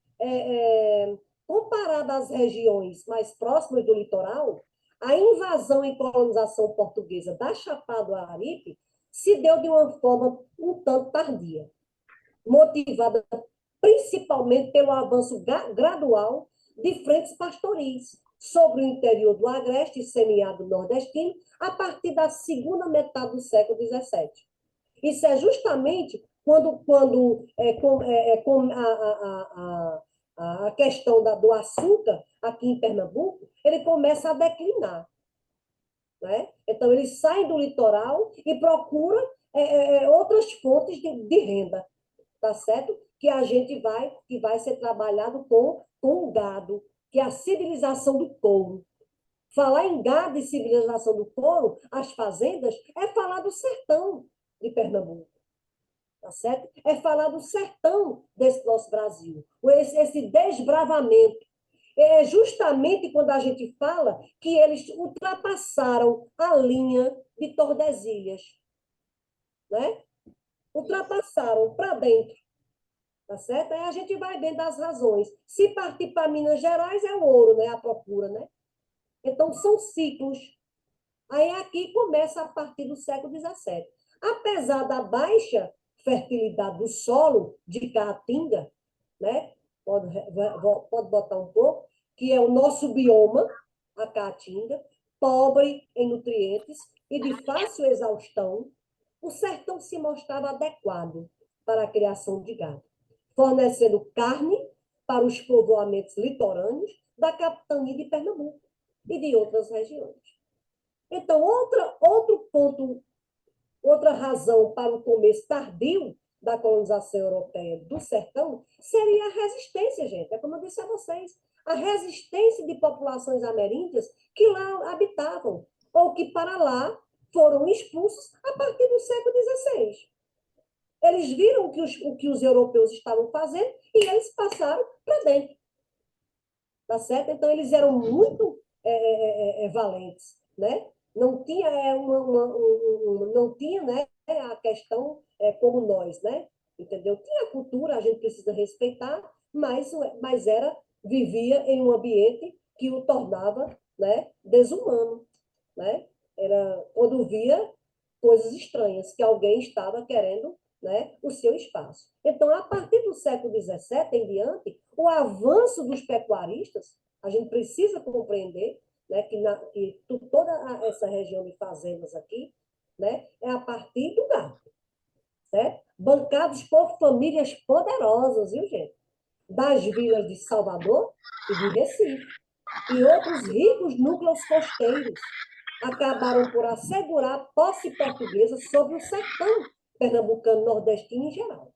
comparado às regiões mais próximas do litoral, a invasão e colonização portuguesa da Chapada do Araripe se deu de uma forma um tanto tardia, motivada principalmente pelo avanço gradual de frentes pastoris sobre o interior do agreste e semiárido nordestino a partir da segunda metade do século XVII. Isso é justamente quando com a questão do açúcar aqui em Pernambuco, ele começa a declinar. Né? Então, eles saem do litoral e procuram outras fontes de renda, tá certo? Que vai ser trabalhado com o gado, que é a civilização do couro. Falar em gado e civilização do couro, as fazendas, é falar do sertão de Pernambuco, tá certo? É falar do sertão desse nosso Brasil, esse desbravamento. É justamente quando a gente fala que eles ultrapassaram a linha de Tordesilhas, né? Ultrapassaram para dentro, tá certo? Aí a gente vai vendo as razões. Se partir para Minas Gerais, é o ouro, né? A procura, né? Então, são ciclos. Aí aqui começa a partir do século XVII. Apesar da baixa fertilidade do solo de Caatinga, né? Pode botar um pouco, que é o nosso bioma, a Caatinga, pobre em nutrientes e de fácil exaustão, o sertão se mostrava adequado para a criação de gado, fornecendo carne para os povoamentos litorâneos da capitania de Pernambuco e de outras regiões. Então, outro ponto, outra razão para o começo tardio da colonização europeia do sertão seria a resistência, gente. É como eu disse a vocês, a resistência de populações ameríndias que lá habitavam, ou que para lá foram expulsos a partir do século XVI. Eles viram o que os europeus estavam fazendo e eles passaram para dentro. Tá certo? Então, eles eram muito valentes, né? Não tinha, não tinha, né, a questão como nós, né? Entendeu? Tinha a cultura, a gente precisa respeitar, mas vivia em um ambiente que o tornava, né, desumano, né? Era quando via coisas estranhas, que alguém estava querendo, né, o seu espaço. Então, a partir do século XVII em diante, o avanço dos pecuaristas, a gente precisa compreender, né, que toda essa região de fazendas aqui, né, é a partir do gado, certo? Bancados por famílias poderosas, viu, gente? Das vilas de Salvador e de Recife. E outros ricos núcleos costeiros acabaram por assegurar a posse portuguesa sobre o sertão pernambucano nordestino em geral.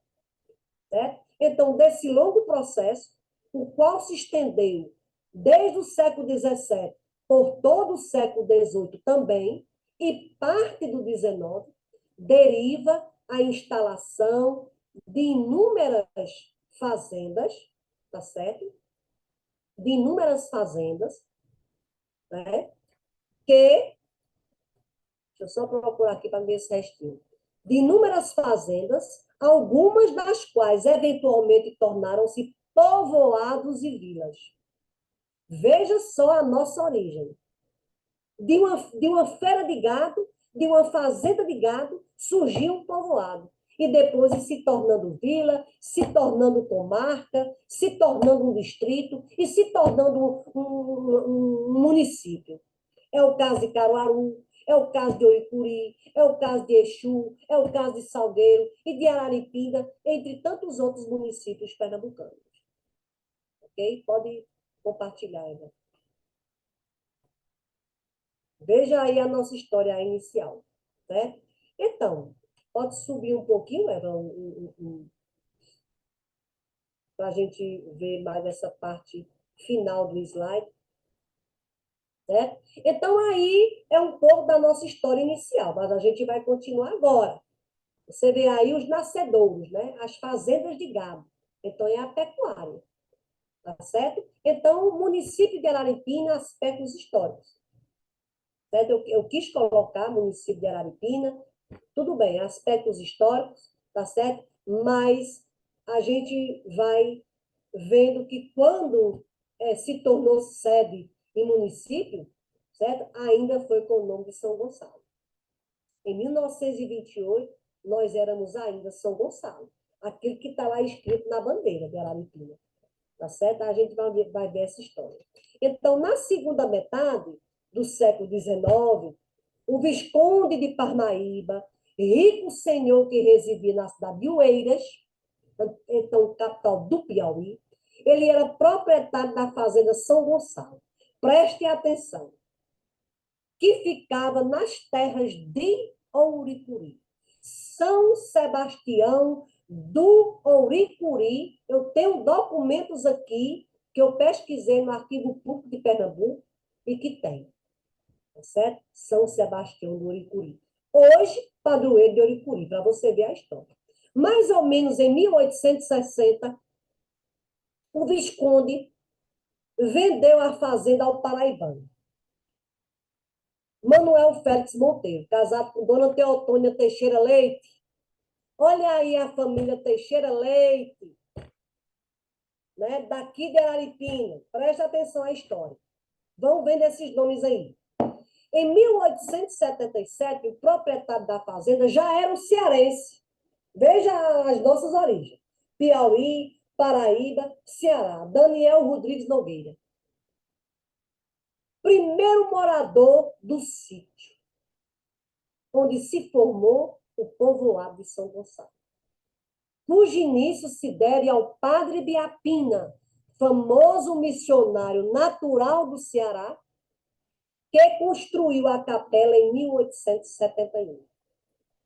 Certo? Então, desse longo processo, o qual se estendeu desde o século XVII por todo o século XVIII também, e parte do XIX, deriva a instalação de inúmeras fazendas, tá certo? De inúmeras fazendas, né? Que, deixa eu só procurar aqui para ver esse restinho, de inúmeras fazendas, algumas das quais eventualmente tornaram-se povoados e vilas. Veja só a nossa origem. De uma feira de gado, de uma fazenda de gado, surgiu um povoado. E depois se tornando vila, se tornando comarca, se tornando um distrito e se tornando um município. É o caso de Caruaru, é o caso de Oicuri, é o caso de Exu, é o caso de Salgueiro e de Araripinga, entre tantos outros municípios pernambucanos. Ok? Pode compartilhar, Eva. Veja aí a nossa história inicial, né? Então, pode subir um pouquinho, Eva, para a gente ver mais essa parte final do slide. certo? Então, aí é um pouco da nossa história inicial, mas a gente vai continuar agora. Você vê aí os nascedouros, né? As fazendas de gado. Então, é a pecuária, tá certo? Então, o município de Araripina, aspectos históricos, certo? Eu quis colocar município de Araripina, tudo bem, aspectos históricos, tá certo? Mas a gente vai vendo que quando se tornou sede e município, certo? Ainda foi com o nome de São Gonçalo. Em 1928, nós éramos ainda São Gonçalo, aquele que está lá escrito na bandeira de Araripina, tá certo? A gente vai ver essa história. Então, na segunda metade do século XIX, o Visconde de Parnaíba, rico senhor que residia na cidade de Oeiras, então capital do Piauí, ele era proprietário da fazenda São Gonçalo. Preste atenção, que ficava nas terras de Ouricuri. São Sebastião do Ouricuri, eu tenho documentos aqui que eu pesquisei no Arquivo Público de Pernambuco e que tem, tá certo? São Sebastião do Ouricuri. Hoje, padroeiro de Ouricuri, para você ver a história. Mais ou menos em 1860, o Visconde vendeu a fazenda ao paraibano Manuel Félix Monteiro, casado com Dona Teotônia Teixeira Leite. Olha aí a família Teixeira Leite, né? Daqui de Araripina. Presta atenção à história. Vão vendo esses nomes aí. Em 1877, o proprietário da fazenda já era um cearense. Veja as nossas origens. Piauí, Paraíba, Ceará. Daniel Rodrigues Nogueira. Primeiro morador do sítio, onde se formou o povoado de São Gonçalo, cujo início se deve ao padre Biapina, famoso missionário natural do Ceará, que construiu a capela em 1871.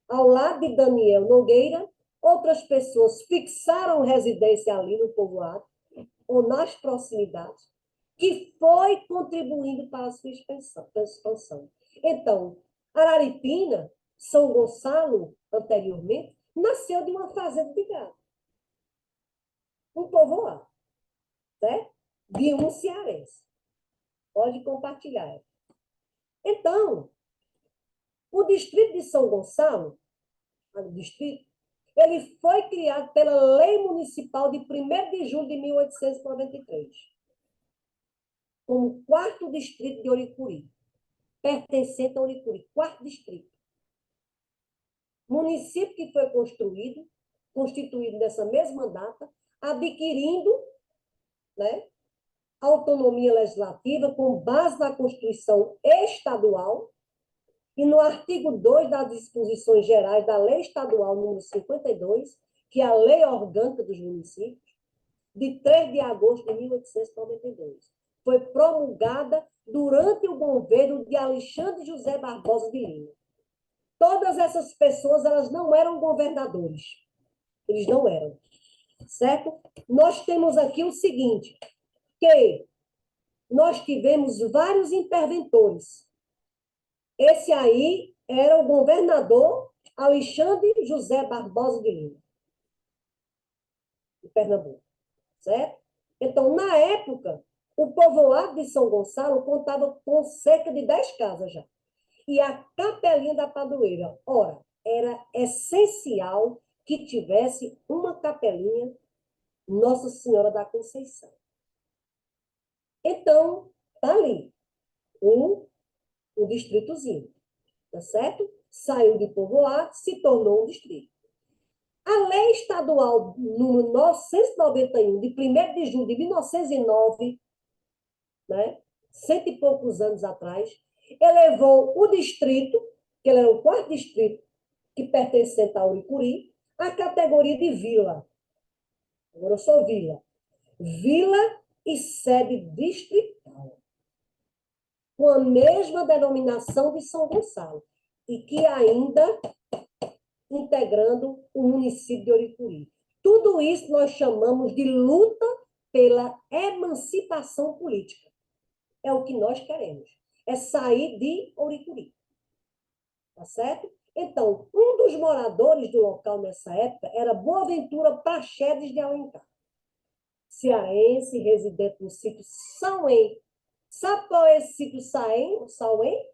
Ao lado de Daniel Nogueira, outras pessoas fixaram residência ali no povoado, ou nas proximidades, que foi contribuindo para a sua expansão. Então, Araripina, São Gonçalo, anteriormente, nasceu de uma fazenda de gado. Um povoado, certo? De um cearense. Pode compartilhar. Então, o distrito de São Gonçalo, ele foi criado pela Lei Municipal de 1º de julho de 1893, como 4º distrito de Ouricuri, pertencente a Ouricuri, 4º distrito. Município que foi constituído nessa mesma data, adquirindo, né, autonomia legislativa com base na Constituição Estadual e no artigo 2 das disposições gerais da Lei Estadual número 52, que é a Lei Orgânica dos Municípios, de 3 de agosto de 1892. Foi promulgada durante o governo de Alexandre José Barbosa de Lima. Todas essas pessoas, elas não eram governadores. Eles não eram. Certo? Nós temos aqui o seguinte, que nós tivemos vários interventores. Esse aí era o governador Alexandre José Barbosa de Lima, de Pernambuco. Certo? Então, na época, o povoado de São Gonçalo contava com cerca de 10 casas já. E a capelinha da padroeira, ora, era essencial que tivesse uma capelinha Nossa Senhora da Conceição. Então, tá ali, um distritozinho, tá certo? Saiu de povoado, se tornou um distrito. A Lei Estadual número 991, de 1º de julho de 1909, né, cento e poucos anos atrás, elevou o distrito, que ele era o 4º distrito, que pertencente a Ouricuri, à categoria de vila. Agora eu sou vila. Vila e sede distrital, com a mesma denominação de São Gonçalo, e que ainda integrando o município de Ouricuri. Tudo isso nós chamamos de luta pela emancipação política. É o que nós queremos. é sair de Ouricuri. Tá certo? Então, um dos moradores do local nessa época era Boaventura Praxedes de Alencar, cearense, residente no sítio Sauém. Sabe qual é esse sítio Sauém?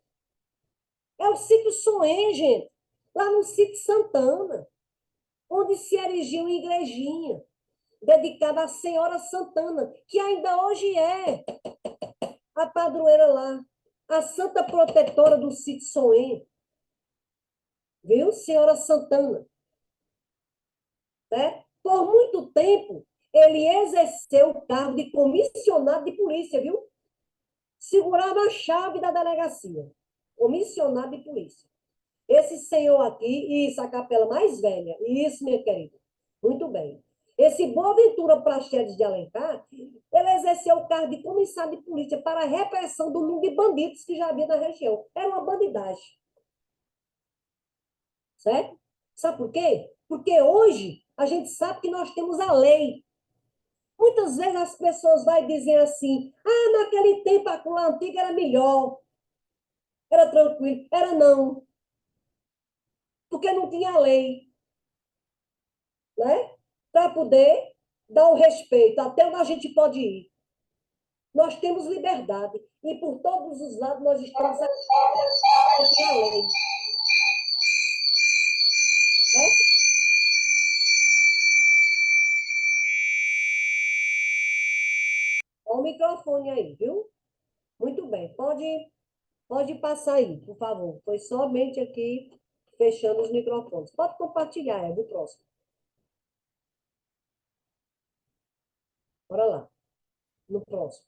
É o sítio Soém, gente, lá no sítio Santana, onde se erigiu uma igrejinha dedicada à Senhora Santana, que ainda hoje é a padroeira lá, a santa protetora do sítio Soém. Viu? Senhora Santana. Né? Por muito tempo, ele exerceu o cargo de comissionado de polícia, viu? Segurava a chave da delegacia. Comissionado de polícia. Esse senhor aqui, isso, a capela mais velha. Isso, minha querida. Muito bem. Esse Boaventura Praxedes de Alencar, ele exerceu o cargo de comissário de polícia para a repressão do número de bandidos que já havia na região. Era uma bandidagem. Certo? Sabe por quê? Porque hoje a gente sabe que nós temos a lei. Muitas vezes as pessoas vão dizer assim, naquele tempo a cula antiga era melhor, era tranquilo. Era não. Porque não tinha lei. Né? Para poder dar o respeito até onde a gente pode ir. Nós temos liberdade. E por todos os lados nós estamos aqui. A lei. Né? Olha o microfone aí, viu? Muito bem. Pode passar aí, por favor. Foi somente aqui fechando os microfones. Pode compartilhar, é do próximo. Bora lá. No próximo.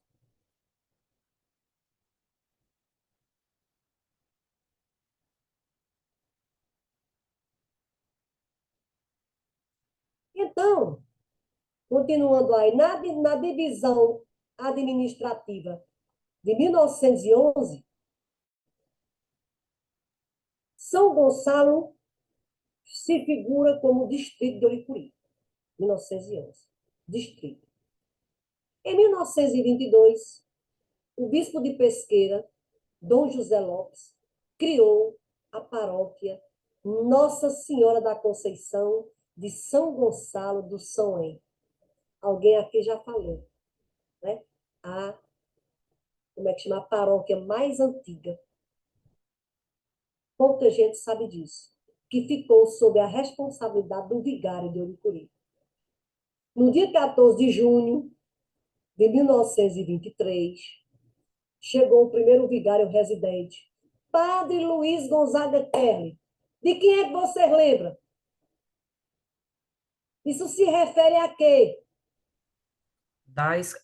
Então, continuando aí, na divisão administrativa de 1911, São Gonçalo se figura como distrito de Ouricuri, 1911. Distrito. Em 1922, o bispo de Pesqueira, Dom José Lopes, criou a paróquia Nossa Senhora da Conceição de São Gonçalo do Soém. Alguém aqui já falou, né? Como é que chama? A paróquia mais antiga. Pouca gente sabe disso, que ficou sob a responsabilidade do vigário de Ouricuri. No dia 14 de junho de 1923, chegou o primeiro vigário residente, Padre Luiz Gonzaga Kelly. De quem é que você lembra? Isso se refere a quê?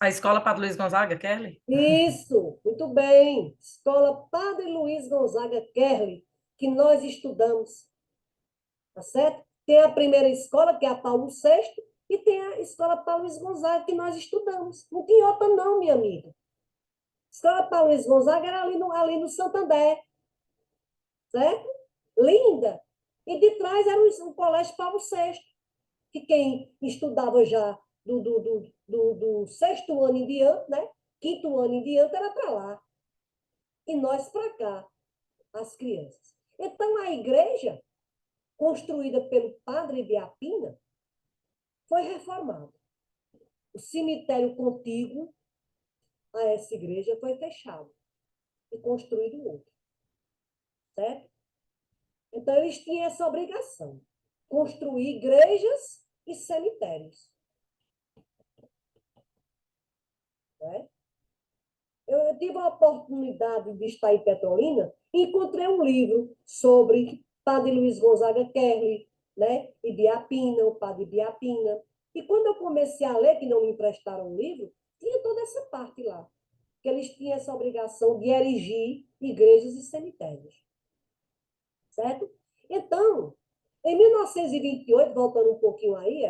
A Escola Padre Luiz Gonzaga, Kelly? Isso, muito bem. Escola Padre Luiz Gonzaga Kelly, que nós estudamos. Tá certo? Tem a primeira escola, que é a Paulo VI, e tem a escola Paulo Luiz Gonzaga, que nós estudamos. Não tem outra não, minha amiga. A escola Paulo Luiz Gonzaga era ali no Santander. Certo? Linda. E de trás era o Colégio Paulo VI, que quem estudava já do sexto ano em diante, né? Quinto ano em diante, era para lá. E nós para cá, as crianças. Então, a igreja, construída pelo padre Biapina, foi reformada. O cemitério contíguo a essa igreja foi fechado e construído outro. Certo? Então, eles tinham essa obrigação, construir igrejas e cemitérios. Né? Eu tive a oportunidade de estar em Petrolina e encontrei um livro sobre Padre Luiz Gonzaga Kelly, né? E Biapina, o Padre Biapina. E quando eu comecei a ler, que não me emprestaram o livro, tinha toda essa parte lá, que eles tinham essa obrigação de erigir igrejas e cemitérios. Certo? Então, em 1928, voltando um pouquinho aí,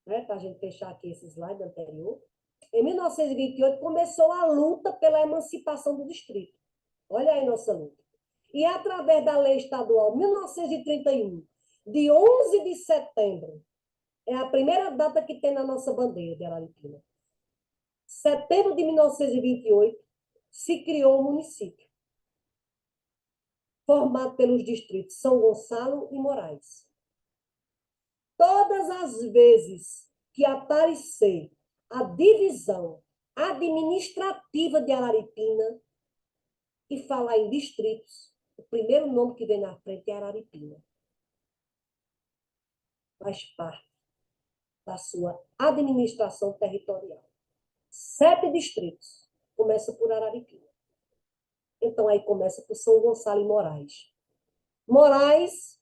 né, para a gente fechar aqui esse slide anterior, em 1928 começou a luta pela emancipação do distrito. Olha aí nossa luta. E através da lei estadual 1931, de 11 de setembro, é a primeira data que tem na nossa bandeira de Arariquina. Setembro de 1928, se criou o município. formado pelos distritos São Gonçalo e Moraes. Todas as vezes que aparecer a divisão administrativa de Araripina e falar em distritos, o primeiro nome que vem na frente é Araripina. Faz parte da sua administração territorial. 7 distritos. Começa por Araripina. Então, aí começa por São Gonçalo e Moraes. Moraes,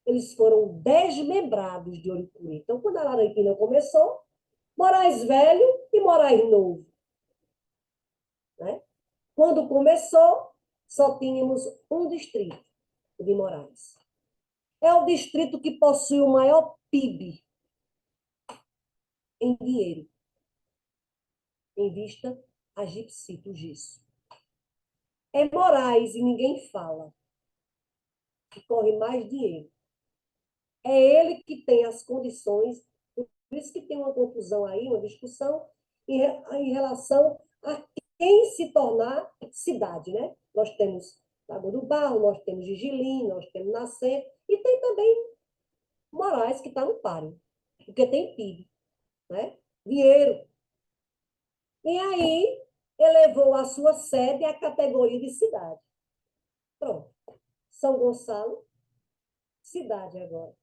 eles foram desmembrados de Oricuri. Então, quando a Araripina começou, Moraes Velho e Moraes Novo. Né? Quando começou, só tínhamos um distrito, o de Moraes. É o distrito que possui o maior PIB em dinheiro, em vista a Gipsito Gisso. É Moraes, e ninguém fala, que corre mais dinheiro. É ele que tem as condições, por isso que tem uma confusão aí, uma discussão em relação a quem se tornar cidade, né? Nós temos Lagoa do Barro, nós temos Gigilim, nós temos Nascente, e tem também Moraes, que está no páreo, porque tem PIB, né? Dinheiro. E aí, elevou a sua sede à categoria de cidade. Pronto. São Gonçalo, cidade agora.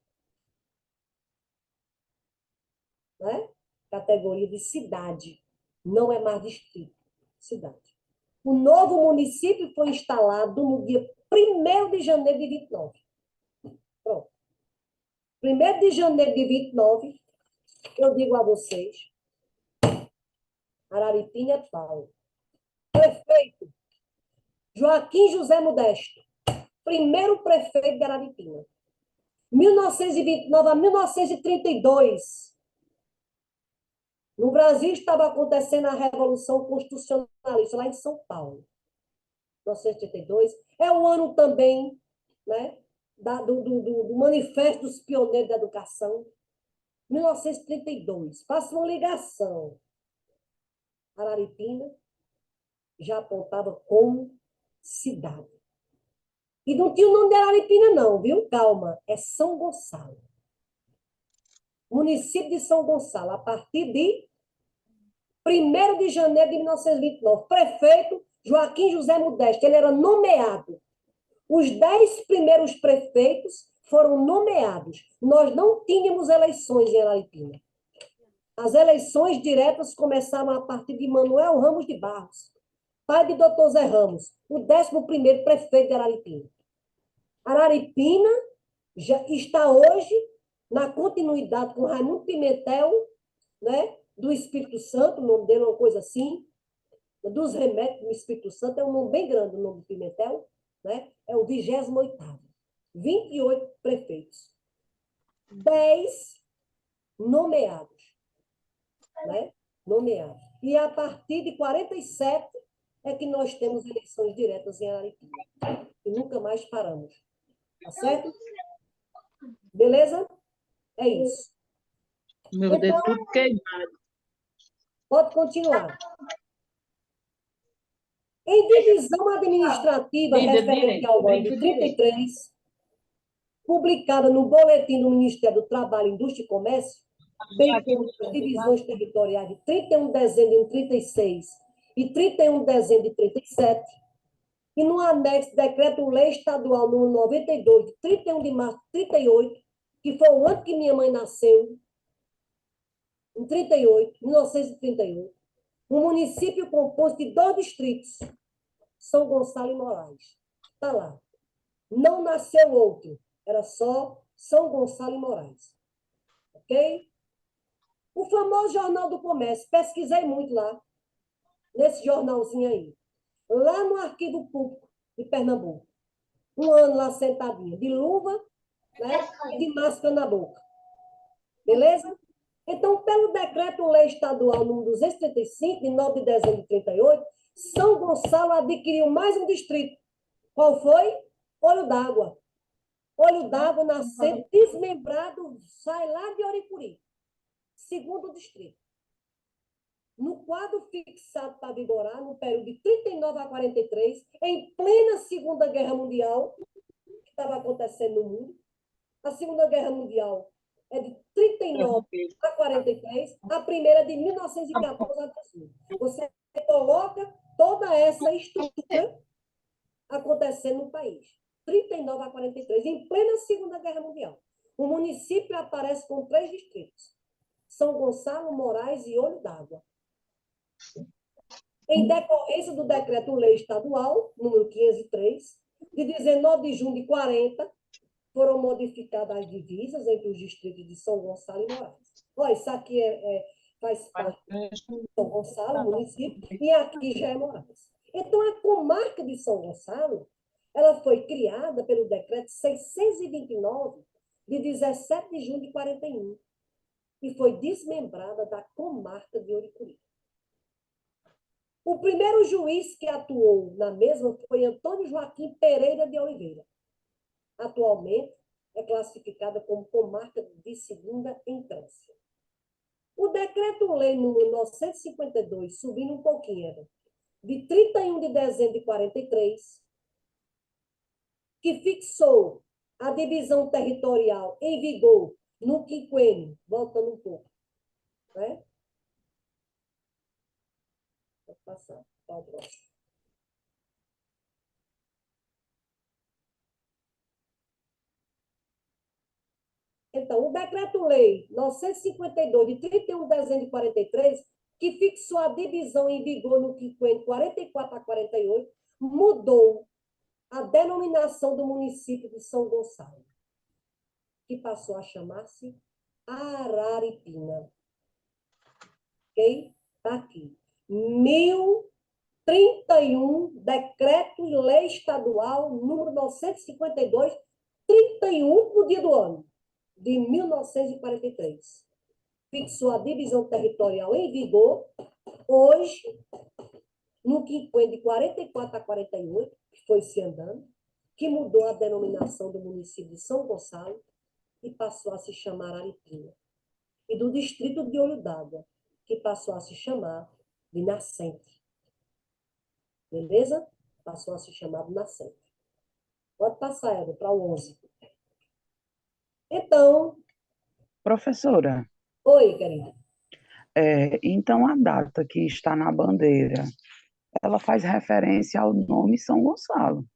Né? Categoria de cidade. Não é mais distrito. Cidade. O novo município foi instalado no dia 1º de janeiro de 29. Pronto. 1º de janeiro de 29, eu digo a vocês, Araripina é pau. Prefeito Joaquim José Modesto, primeiro prefeito de Araripina. 1929 a 1932, no Brasil estava acontecendo a Revolução Constitucionalista, lá em São Paulo. 1932. É o ano também, né, do Manifesto dos Pioneiros da Educação. 1932. Faça uma ligação. Araripina já apontava como cidade. E não tinha o nome de Araripina, não, viu? Calma. É São Gonçalo. Município de São Gonçalo, a partir de 1º de janeiro de 1929. Prefeito Joaquim José Modesto. Ele era nomeado. Os 10 primeiros prefeitos foram nomeados. Nós não tínhamos eleições em Araripina. As eleições diretas começaram a partir de Manuel Ramos de Barros, pai de Dr. Zé Ramos, o 11º prefeito de Araripina. Araripina já está hoje na continuidade com Raimundo Pimentel, né, do Espírito Santo, o nome dele é uma coisa assim, dos remédios do Espírito Santo, é um nome bem grande o nome do Pimentel, né? É o 28º. 28 prefeitos. 10 nomeados. Né? Nomeados. E a partir de 47 é que nós temos eleições diretas em Araripina. E nunca mais paramos. Tá certo? Beleza? É isso. Meu Deus, Então, tudo queimado. pode continuar. Em divisão administrativa referente ao ano de 33, publicada no Boletim do Ministério do Trabalho, Indústria e Comércio, bem como as divisões territoriais de 31 de dezembro de 36 e 31 de dezembro de 37, e no anexo Decreto-Lei Estadual número 92, de 31 de março de 38, que foi o ano que minha mãe nasceu, em 1938, o município composto de 2 distritos, São Gonçalo e Moraes. Está lá. Não nasceu outro, era só São Gonçalo e Moraes. Ok? O famoso Jornal do Comércio, pesquisei muito lá, nesse jornalzinho aí. Lá no Arquivo Público de Pernambuco. Um ano lá sentadinha, de luva, né, e de máscara na boca. Beleza? Então, pelo Decreto-Lei Estadual número 235, de 9 de dezembro de 38, São Gonçalo adquiriu mais um distrito. Qual foi? Olho d'Água. Olho d'Água, nascente, desmembrado, sai lá de Oricuri. Segundo distrito. No quadro fixado para vigorar, no período de 39 a 43, em plena Segunda Guerra Mundial, estava acontecendo no mundo. A Segunda Guerra Mundial é de 39 a 43, a primeira é de 1914 a 18. Você coloca toda essa estrutura acontecendo no país. 39 a 43, em plena Segunda Guerra Mundial. O município aparece com 3 distritos: São Gonçalo, Moraes e Olho d'Água. Em decorrência do Decreto-Lei Estadual, número 503, de 19 de junho de 40, foram modificadas as divisas entre os distritos de São Gonçalo e Moraes. Olha, isso aqui faz parte de São Gonçalo, município, e aqui já é Moraes. Então, a comarca de São Gonçalo, ela foi criada pelo decreto 629, de 17 de junho de 41, e foi desmembrada da comarca de Ouricuri. O primeiro juiz que atuou na mesma foi Antônio Joaquim Pereira de Oliveira. Atualmente, é classificada como comarca de segunda entrância. O Decreto-Lei número 952, subindo um pouquinho, de 31 de dezembro de 43, que fixou a divisão territorial em vigor no quinquênio, voltando um pouco, né? Vou passar para o próximo. Então, o Decreto-Lei 952, de 31 de dezembro de 43, que fixou a divisão em vigor no quinquênio 44 a 48, mudou a denominação do município de São Gonçalo, que passou a chamar-se Araripina. Ok? Está aqui. 1031, Decreto-Lei Estadual, número 952, 31 no dia do ano, de 1943. Fixou a divisão territorial em vigor, hoje, no quinquênio de 44 a 48, que foi se andando, que mudou a denominação do município de São Gonçalo e passou a se chamar Aripina. E do distrito de Olho d'Água, que passou a se chamar de Nascente. Beleza? Passou a se chamar de Nascente. Pode passar, Eva, para o 11. Então... Professora, Oi, querida. então a data que está na bandeira, ela faz referência ao nome São Gonçalo.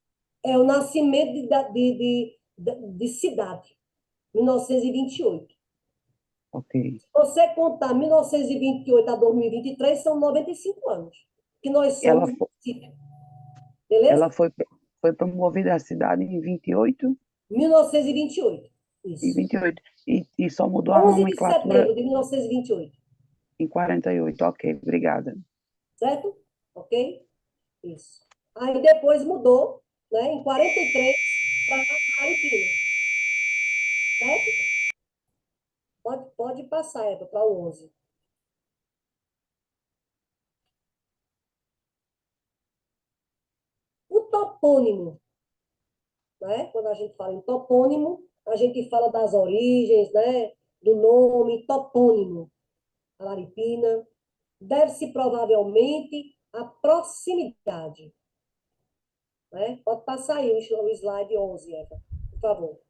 É o nascimento de cidade, 1928. Ok. Se você contar 1928 a 2023, são 95 anos que nós Ela, somos município. Beleza? ela foi promovida à cidade em 28 1928. Isso. e 28. E só mudou a 11 de nomenclatura setembro de 1928. em 48. Ok, obrigada. Certo? Ok? Isso. Aí depois mudou, né, em 43 para Aripina. Certo? Pode passar, Eva, para o 11. O topônimo, né? Quando a gente fala em topônimo, a gente fala das origens, né? Do nome, topônimo. Araripina. Deve-se provavelmente à proximidade. Né? Pode passar aí o slide 11, Eva, por favor.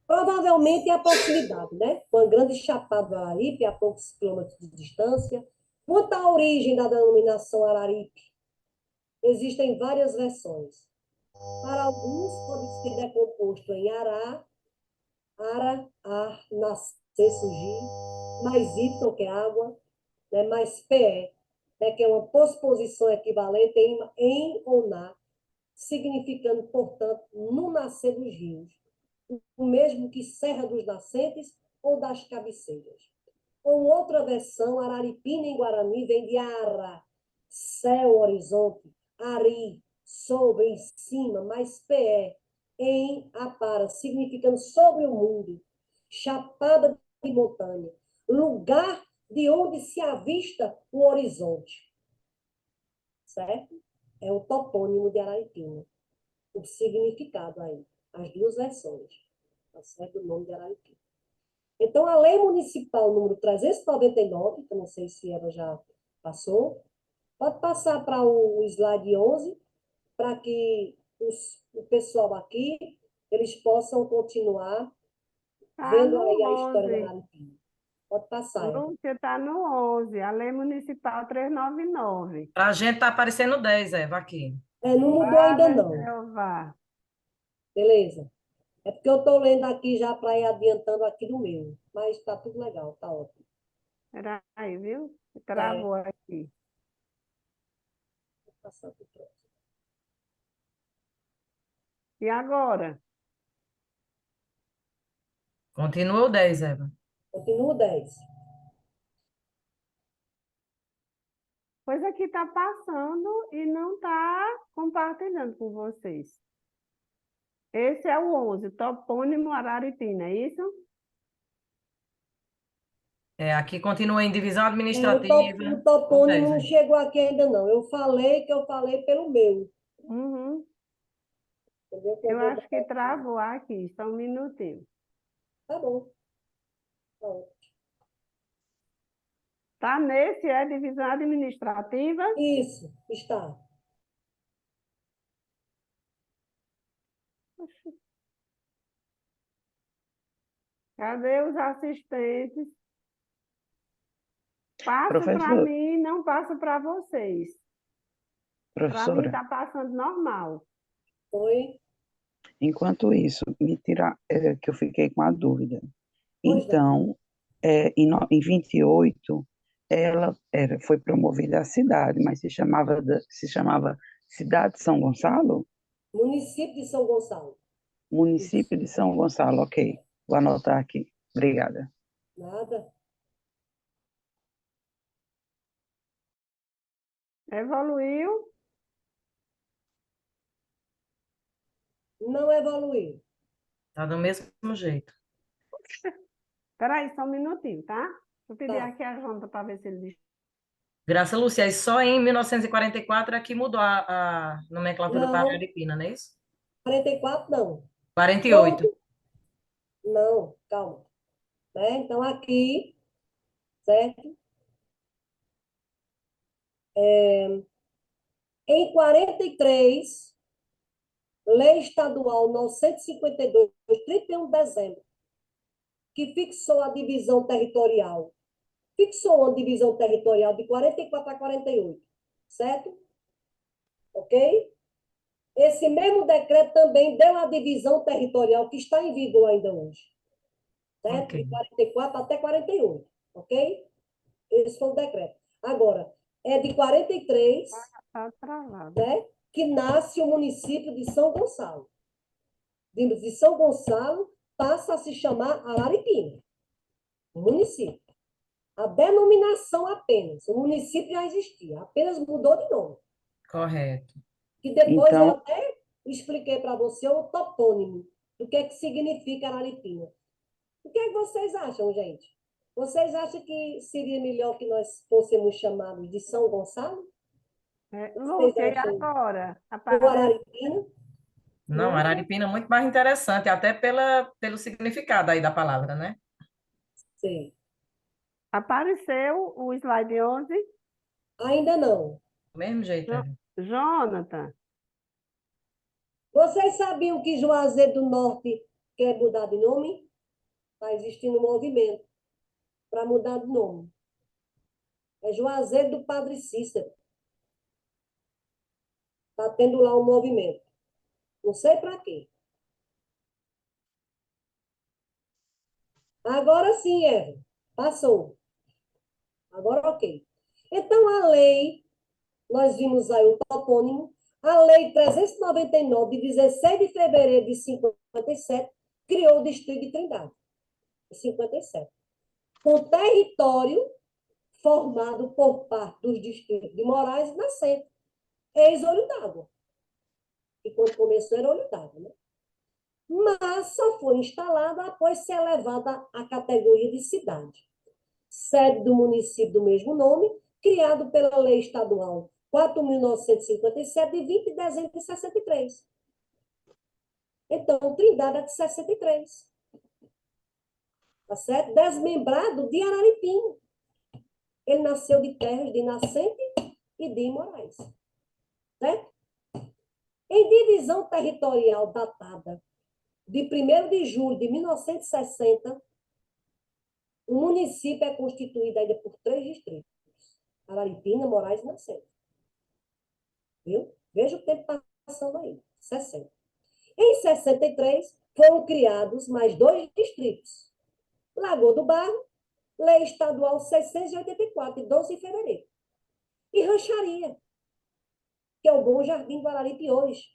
Provavelmente é a proximidade, né? Com a grande chapada do Araripe, a poucos quilômetros de distância. Quanto à origem da denominação Araripe, existem várias versões. Para alguns, pode ser decomposto em Ará, Ara, Ar, nascer, surgir, mais Y, que é água, né? Mais PE, né? Que é uma posposição equivalente em ou na, significando, portanto, no nascer dos rios, o mesmo que Serra dos Nascentes ou das Cabeceiras. Ou outra versão, Araripina em Guarani vem de Ara, céu, horizonte, Ari, sobre, em cima, mais PE, em Apara, significando sobre o mundo, chapada de montanha, lugar de onde se avista o horizonte. Certo? É o topônimo de Araripina. O significado aí, as duas versões, tá certo? O nome de Araripina. Então, a Lei Municipal número 399, que eu não sei se ela já passou, pode passar para o slide 11, para que o pessoal aqui, eles possam continuar Tá vendo no aí a história da 11. Araripina. Pode passar, Eva. Lúcia está no 11, a Lei Municipal 399. Para a gente tá aparecendo 10, Eva, aqui. Não mudou ainda Vale, não, Jeová. beleza? É porque eu estou lendo aqui já para ir adiantando aqui no meu, mas está tudo legal, está ótimo. Espera aí, viu? É, Travou aqui. vou passar pro próximo. E agora? Continua o 10, Eva. Continua o 10. Pois aqui está passando e não está compartilhando com vocês. Esse é o 11, topônimo Araripina, é isso? Aqui continua em divisão O administrativa. topônimo 10, não Eva. chegou aqui ainda não. Eu falei que eu falei pelo meu. Uhum. Entendeu? Que Eu vou acho que botar aqui. travou aqui, só um minutinho. Tá bom. Tá ótimo. Tá nesse, é divisão administrativa? Isso, está. Cadê os assistentes? Passa para Professor, mim, não passa para vocês. Para mim professora, está passando normal. Foi? enquanto isso, me tira, que eu fiquei com a dúvida. Pois não. Então, em 28, foi promovida a cidade, mas se chamava Cidade de São Gonçalo? Município de São Gonçalo. Município de São Gonçalo, ok. Vou anotar aqui. Obrigada. Nada. Evoluiu? Não evoluiu. Tá do mesmo jeito. Espera aí, só um minutinho, tá? Vou pedir Tá. aqui a Jonta para ver se ele diz. Graça, Lúcia, e só em 1944 é que mudou a nomenclatura para Não, Araripina, não é isso? 44 não. 48. Não, calma. Né? Então, aqui, certo? Em 43, Lei Estadual 952, 31 de dezembro, que fixou a divisão territorial. Fixou uma divisão territorial de 44 a 48, certo? Ok? Esse mesmo decreto também deu a divisão territorial que está em vigor ainda hoje, certo? Ok. De 44 até 48, ok? Esse foi o decreto. Agora, é de 43, Tá travado. né, que nasce o município de São Gonçalo. De São Gonçalo passa a se chamar Araripina, o município. A denominação apenas, o município já existia, apenas mudou de nome. Correto. Que depois eu Então, até expliquei para você o topônimo, do que significa Araripina. O que é que vocês acham, gente? Vocês acham que seria melhor que nós fôssemos chamados de São Gonçalo? Vocês Lúcia, e acham agora? o Aparece? Araripina? Não, Araripina é muito mais interessante, até pelo significado aí da palavra, né? Sei. Apareceu o slide 11? Ainda não. Do mesmo jeito, Eva. Jonathan, Vocês sabiam que Juazeiro do Norte quer mudar de nome? Está existindo um movimento para mudar de nome. É Juazeiro do Padre Cícero. Está tendo lá um movimento. Não sei para quê. Agora sim, Eva. Passou. Agora ok. Então, a lei, nós vimos aí o topônimo, a lei 399, de 16 de fevereiro de 57, criou o Distrito de Trindade, de 57. Com território formado por parte dos distritos de Moraes e Nascente, ex-Olho d'Água. E quando começou era Olho d'Água, né? Mas só foi instalada após ser elevada à categoria de cidade. Sede do município do mesmo nome, criado pela Lei Estadual 4.957, de 20 de dezembro de 63. Então, Trindade é de 63. Tá certo? Desmembrado de Araripina. Ele nasceu de terras de Nascente e de Moraes. Certo? Em divisão territorial datada de 1º de julho de 1960, o município é constituído ainda por 3 distritos: Araripina, Moraes e Nascente. Viu? Veja o tempo passando aí, 60. Em 63, foram criados mais 2 distritos: Lagoa do Barro, Lei Estadual 684, de 12 de fevereiro, e Rancharia, que é o Bom Jardim do Araripe hoje,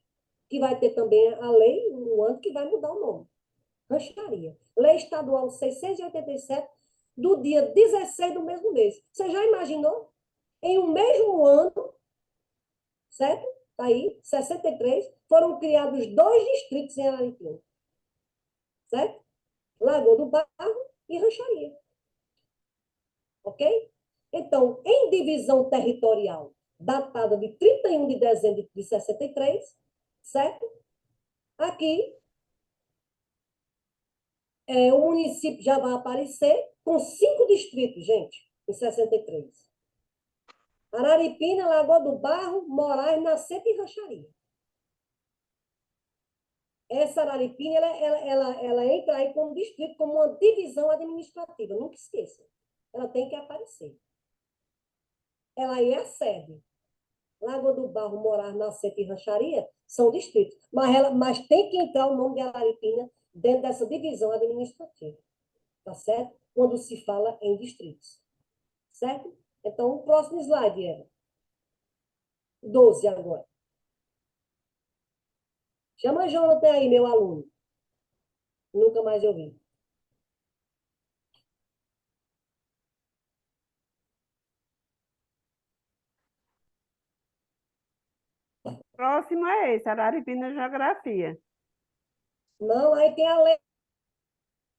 que vai ter também a lei no ano que vai mudar o nome. Rancharia. Lei Estadual 687, do dia 16 do mesmo mês. Você já imaginou? Em um mesmo ano, certo? Tá aí, 63, foram criados 2 distritos em Araripina. Certo? Lagoa do Barro e Rancharia. Ok? Então, em divisão territorial, datada de 31 de dezembro de 63, certo? Aqui, o município já vai aparecer com 5 distritos, gente, em 63. Araripina, Lagoa do Barro, Moraes, Nascente e Rancharia. Essa Araripina, ela entra aí como distrito, como uma divisão administrativa, nunca esqueça. Ela tem que aparecer. Ela é a sede. Lagoa do Barro, Moraes, Nascente e Rancharia são distritos. Mas tem que entrar o nome de Araripina dentro dessa divisão administrativa. Tá certo? Quando se fala em distritos. Certo? Então, o próximo slide era 12 agora. Chama Jonathan aí, meu aluno. Nunca mais eu vi. Próximo é esse, Araripina Geografia. Não, aí tem a lei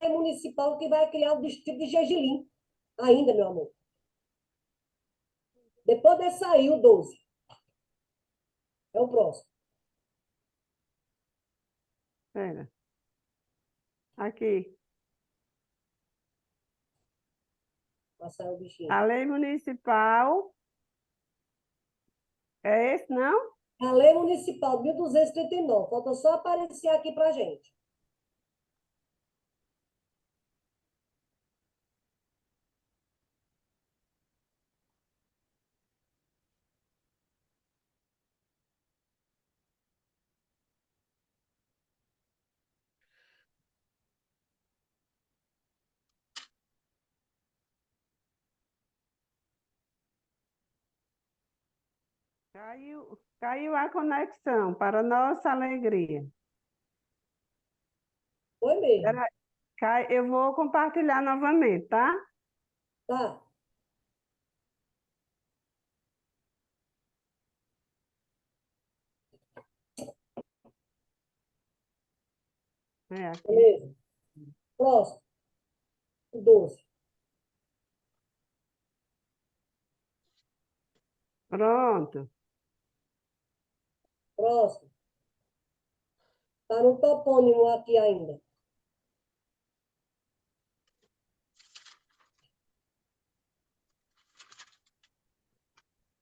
municipal que vai criar o distrito de Gergelim. Ainda, meu amor. Depois desse aí, o 12. É o próximo. Espera. Aqui. Passar o bichinho. A lei municipal. É esse, não? A lei municipal 1239. Falta só aparecer aqui para gente. Caiu a conexão, para nossa alegria. Foi mesmo. Espera, eu vou compartilhar novamente, tá? Tá. É aqui. Beleza. Próximo. O 12. Pronto. Próximo. Está no topônimo aqui ainda.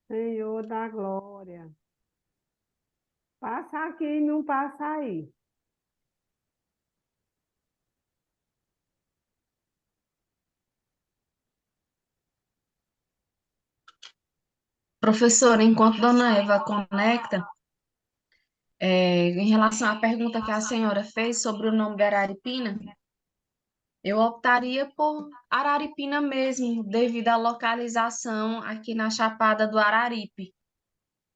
Senhor da glória. Passa aqui e não passa aí. Professora, enquanto Dona Eva conecta, em relação à pergunta que a senhora fez sobre o nome da Araripina, eu optaria por Araripina mesmo, devido à localização aqui na Chapada do Araripe.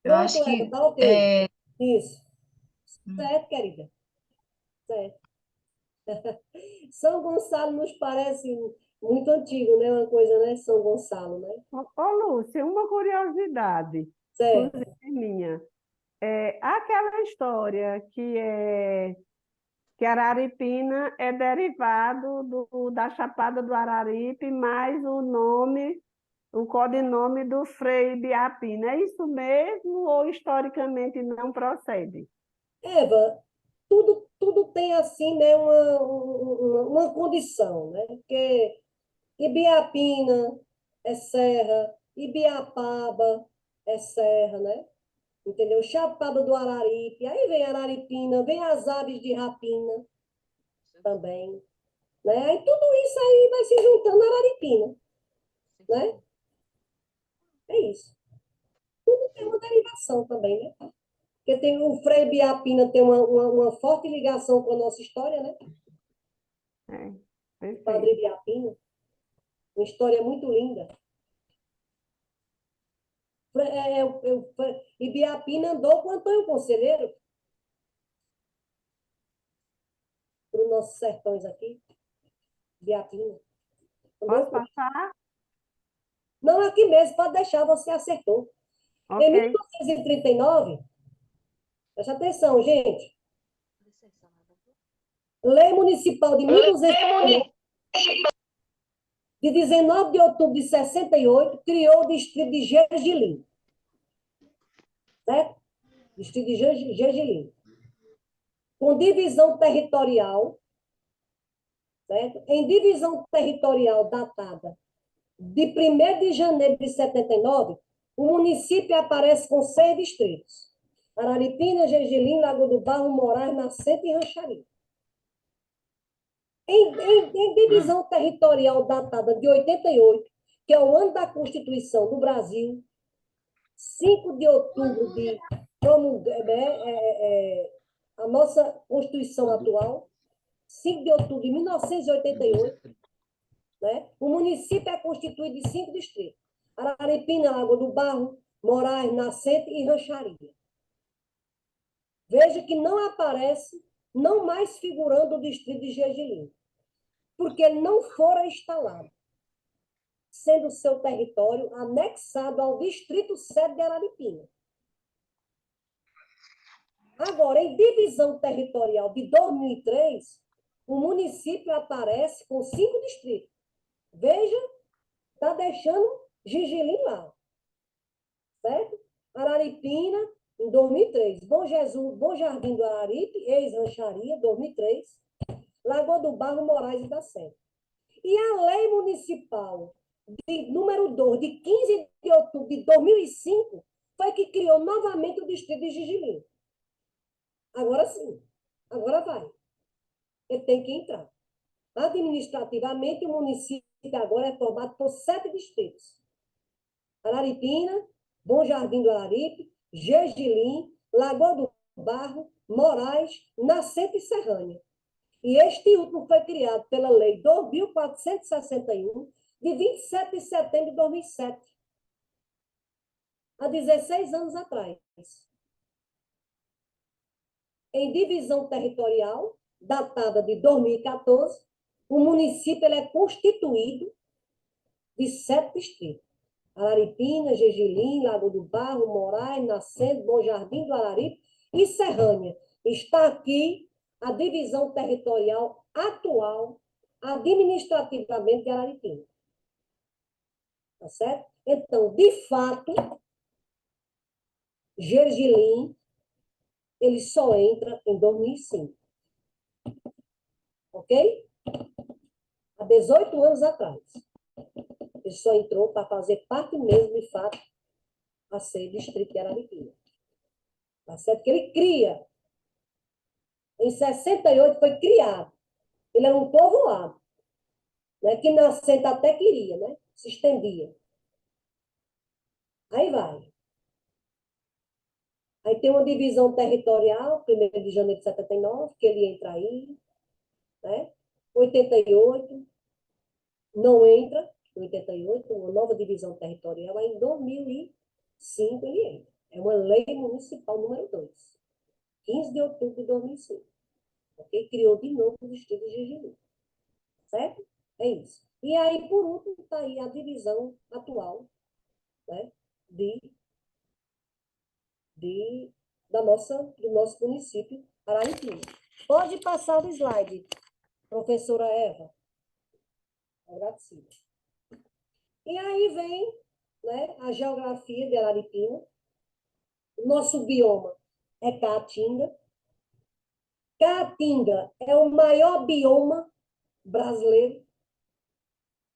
Eu Pronto, acho Eva, que tá ok. Isso. Certo, querida? Certo. São Gonçalo nos parece muito antigo, né? Uma coisa, né? São Gonçalo, né? Ô, Lúcia, uma curiosidade, Certo. inclusive minha. Aquela história que Araripina é derivado da Chapada do Araripe, mais o codinome do Frei Biapina. É isso mesmo ou historicamente não procede? Eva, tudo tem assim, né? Uma condição, né? Porque Ibiapina é serra, Ibiapaba é serra, né? entendeu? Chapada do Araripe, aí vem Araripina, vem as aves de rapina também, né? Aí tudo isso aí vai se juntando na Araripina, né? É isso. Tudo tem uma derivação também, né? Porque tem o Frei Biapina tem uma forte ligação com a nossa história, né? É, O Padre perfeito. Biapina, uma história muito linda. E Biapina andou com Antônio Conselheiro para os nossos sertões aqui. Biapina. Andou Posso com... passar? Não, aqui mesmo, pode deixar, você acertou. Em Ok. 1939, preste atenção, gente, Lei Municipal de 1239, de 19 de outubro de 68, criou o distrito de Gergelim, certo? Distrito de Gergelim. Com divisão territorial, certo? Em divisão territorial datada de 1º de janeiro de 79, o município aparece com 6 distritos: Araripina, Gergelim, Lagoa do Barro, Moraes, Nascente e Rancharia. Em divisão territorial datada de 88, que é o ano da Constituição do Brasil, 5 de outubro de a nossa Constituição atual, 5 de outubro de 1988, né? O município é constituído de 5 distritos: Araripina, Lagoa do Barro, Moraes, Nascente e Rancharia. Veja que não aparece, não mais figurando o distrito de Gergelim, porque ele não fora instalado, sendo seu território anexado ao distrito sede de Araripina. Agora, em divisão territorial de 2003, o município aparece com 5 distritos. Veja, está deixando Gergelim lá, certo? Araripina, em 2003. Bom Jesus, Bom Jardim do Araripe, ex-rancharia, 2003. Lagoa do Barro, Moraes e da Serra. E a lei municipal número 2, de 15 de outubro de 2005, foi que criou novamente o distrito de Gergelim. Agora sim, agora vai. Ele tem que entrar. Administrativamente, o município agora é formado por 7 distritos: Araripina, Bom Jardim do Araripe, Gergelim, Lagoa do Barro, Moraes, Nascente e Serrânia. E este último foi criado pela Lei 2.461, de 27 de setembro de 2007, há 16 anos atrás. Em divisão territorial, datada de 2014, o município ele é constituído de 7 distritos: Araripina, Gergelim, Lago do Barro, Moraes, Nascente, Bom Jardim do Araripe e Serrânia. Está aqui a divisão territorial atual, administrativamente, de Araripina. Tá certo? Então, de fato, Gergelim, ele só entra em 2005. Ok? Há 18 anos atrás. Ele só entrou para fazer parte mesmo, de fato, a ser distrito de Araripina. Tá certo? Que ele cria. Em 68 foi criado. Ele era um povoado, né? Que Nascente até queria, né? Se estendia. Aí vai. Aí tem uma divisão territorial, 1º de janeiro de 79, que ele entra aí, né? 88, não entra, 88, uma nova divisão territorial, aí em 2005 ele entra. É uma lei municipal número 2, 15 de outubro de 2005. Ok? Criou de novo o distrito de Gergelim. Certo? É isso. E aí, por último, está aí a divisão atual, né? Do nosso município, Araripina. Pode passar o slide, professora Eva. Agradecida. E aí vem, né, a geografia de Araripina. O nosso bioma é Caatinga. Caatinga é o maior bioma brasileiro.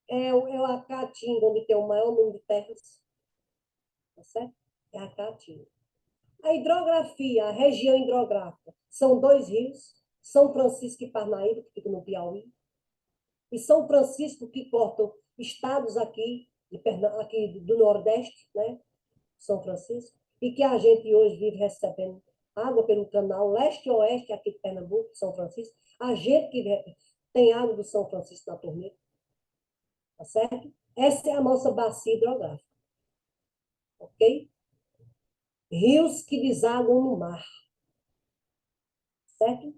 É a Caatinga onde tem o maior número de terras. Tá certo? É a Caatinga. A hidrografia, a região hidrográfica, são 2 rios, São Francisco e Parnaíba, que ficam no Piauí, e São Francisco, que cortam estados aqui, aqui do Nordeste, né? São Francisco, e que a gente hoje vive recebendo água pelo canal leste e oeste aqui de Pernambuco, São Francisco. A gente que tem água do São Francisco na torneira, tá certo? Essa é a nossa bacia hidrográfica, ok? Rios que desaguam no mar, certo?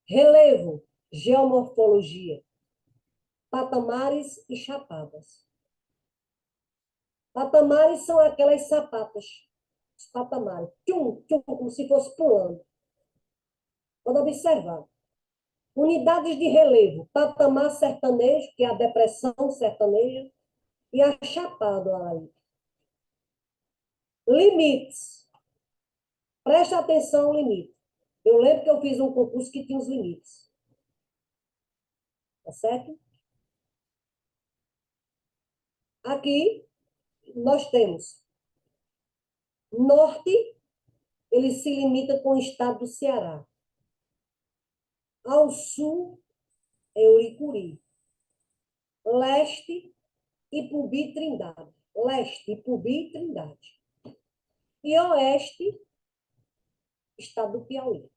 Relevo, geomorfologia, patamares e chapadas. Patamares são aquelas sapatas, os patamares, tchum, tchum, como se fosse pulando. Pode observar. Unidades de relevo, patamar sertanejo, que é a depressão sertaneja, e a chapada aí. Limites. Preste atenção ao limite. Eu lembro que eu fiz um concurso que tinha os limites. Tá certo? Aqui, nós temos norte, ele se limita com o estado do Ceará. Ao sul, é Uricuri. Leste, Ipubi, Trindade. Leste, Ipubi, Trindade. E oeste, estado do Piauí.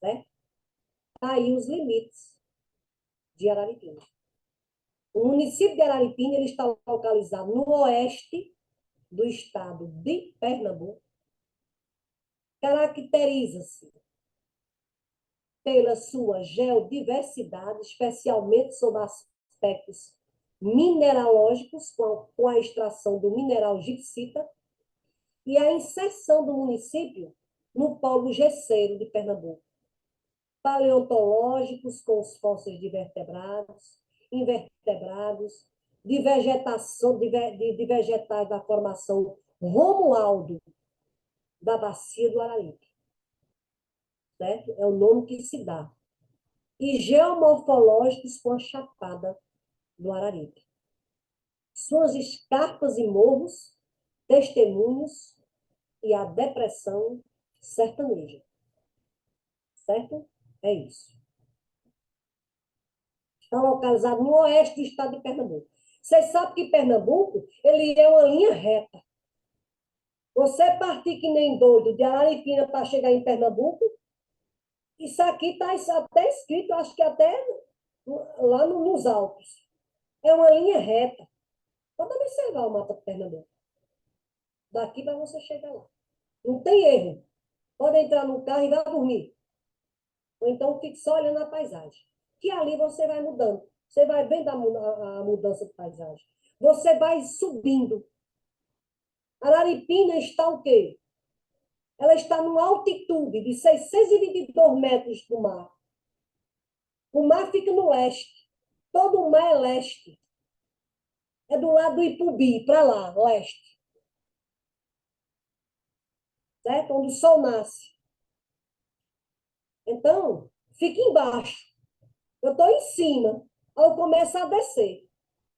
Né? Aí os limites de Araripina. O município de Araripina ele está localizado no oeste do estado de Pernambuco. Caracteriza-se pela sua geodiversidade, especialmente sobre aspectos mineralógicos, com a extração do mineral gipsita, e a inserção do município no polo gesseiro de Pernambuco. Paleontológicos, com os fósseis de vertebrados, invertebrados, de vegetação, de vegetais da formação Romualdo, da bacia do Araripe. Certo? É o nome que se dá. E geomorfológicos com a chapada do Araripe. Suas escarpas e morros, testemunhos e a depressão sertaneja. Certo? É isso. Está localizado no oeste do estado de Pernambuco. Vocês sabem que Pernambuco ele é uma linha reta. Você partir que nem doido de Araripina para chegar em Pernambuco, isso aqui está até escrito, acho que até lá nos Alpes. É uma linha reta. Pode observar o mapa de Pernambuco. Daqui para você chegar lá. Não tem erro. Pode entrar no carro e vai dormir. Ou então fique só olhando a paisagem. Que ali você vai mudando. Você vai vendo a mudança de paisagem. Você vai subindo. Araripina está o quê? Ela está numa altitude de 622 metros do mar. O mar fica no leste. Todo o mar é leste. É do lado do Ipubi, para lá, leste. Certo? Onde o sol nasce. Então, fica embaixo. Eu estou em cima. Ao começar a descer.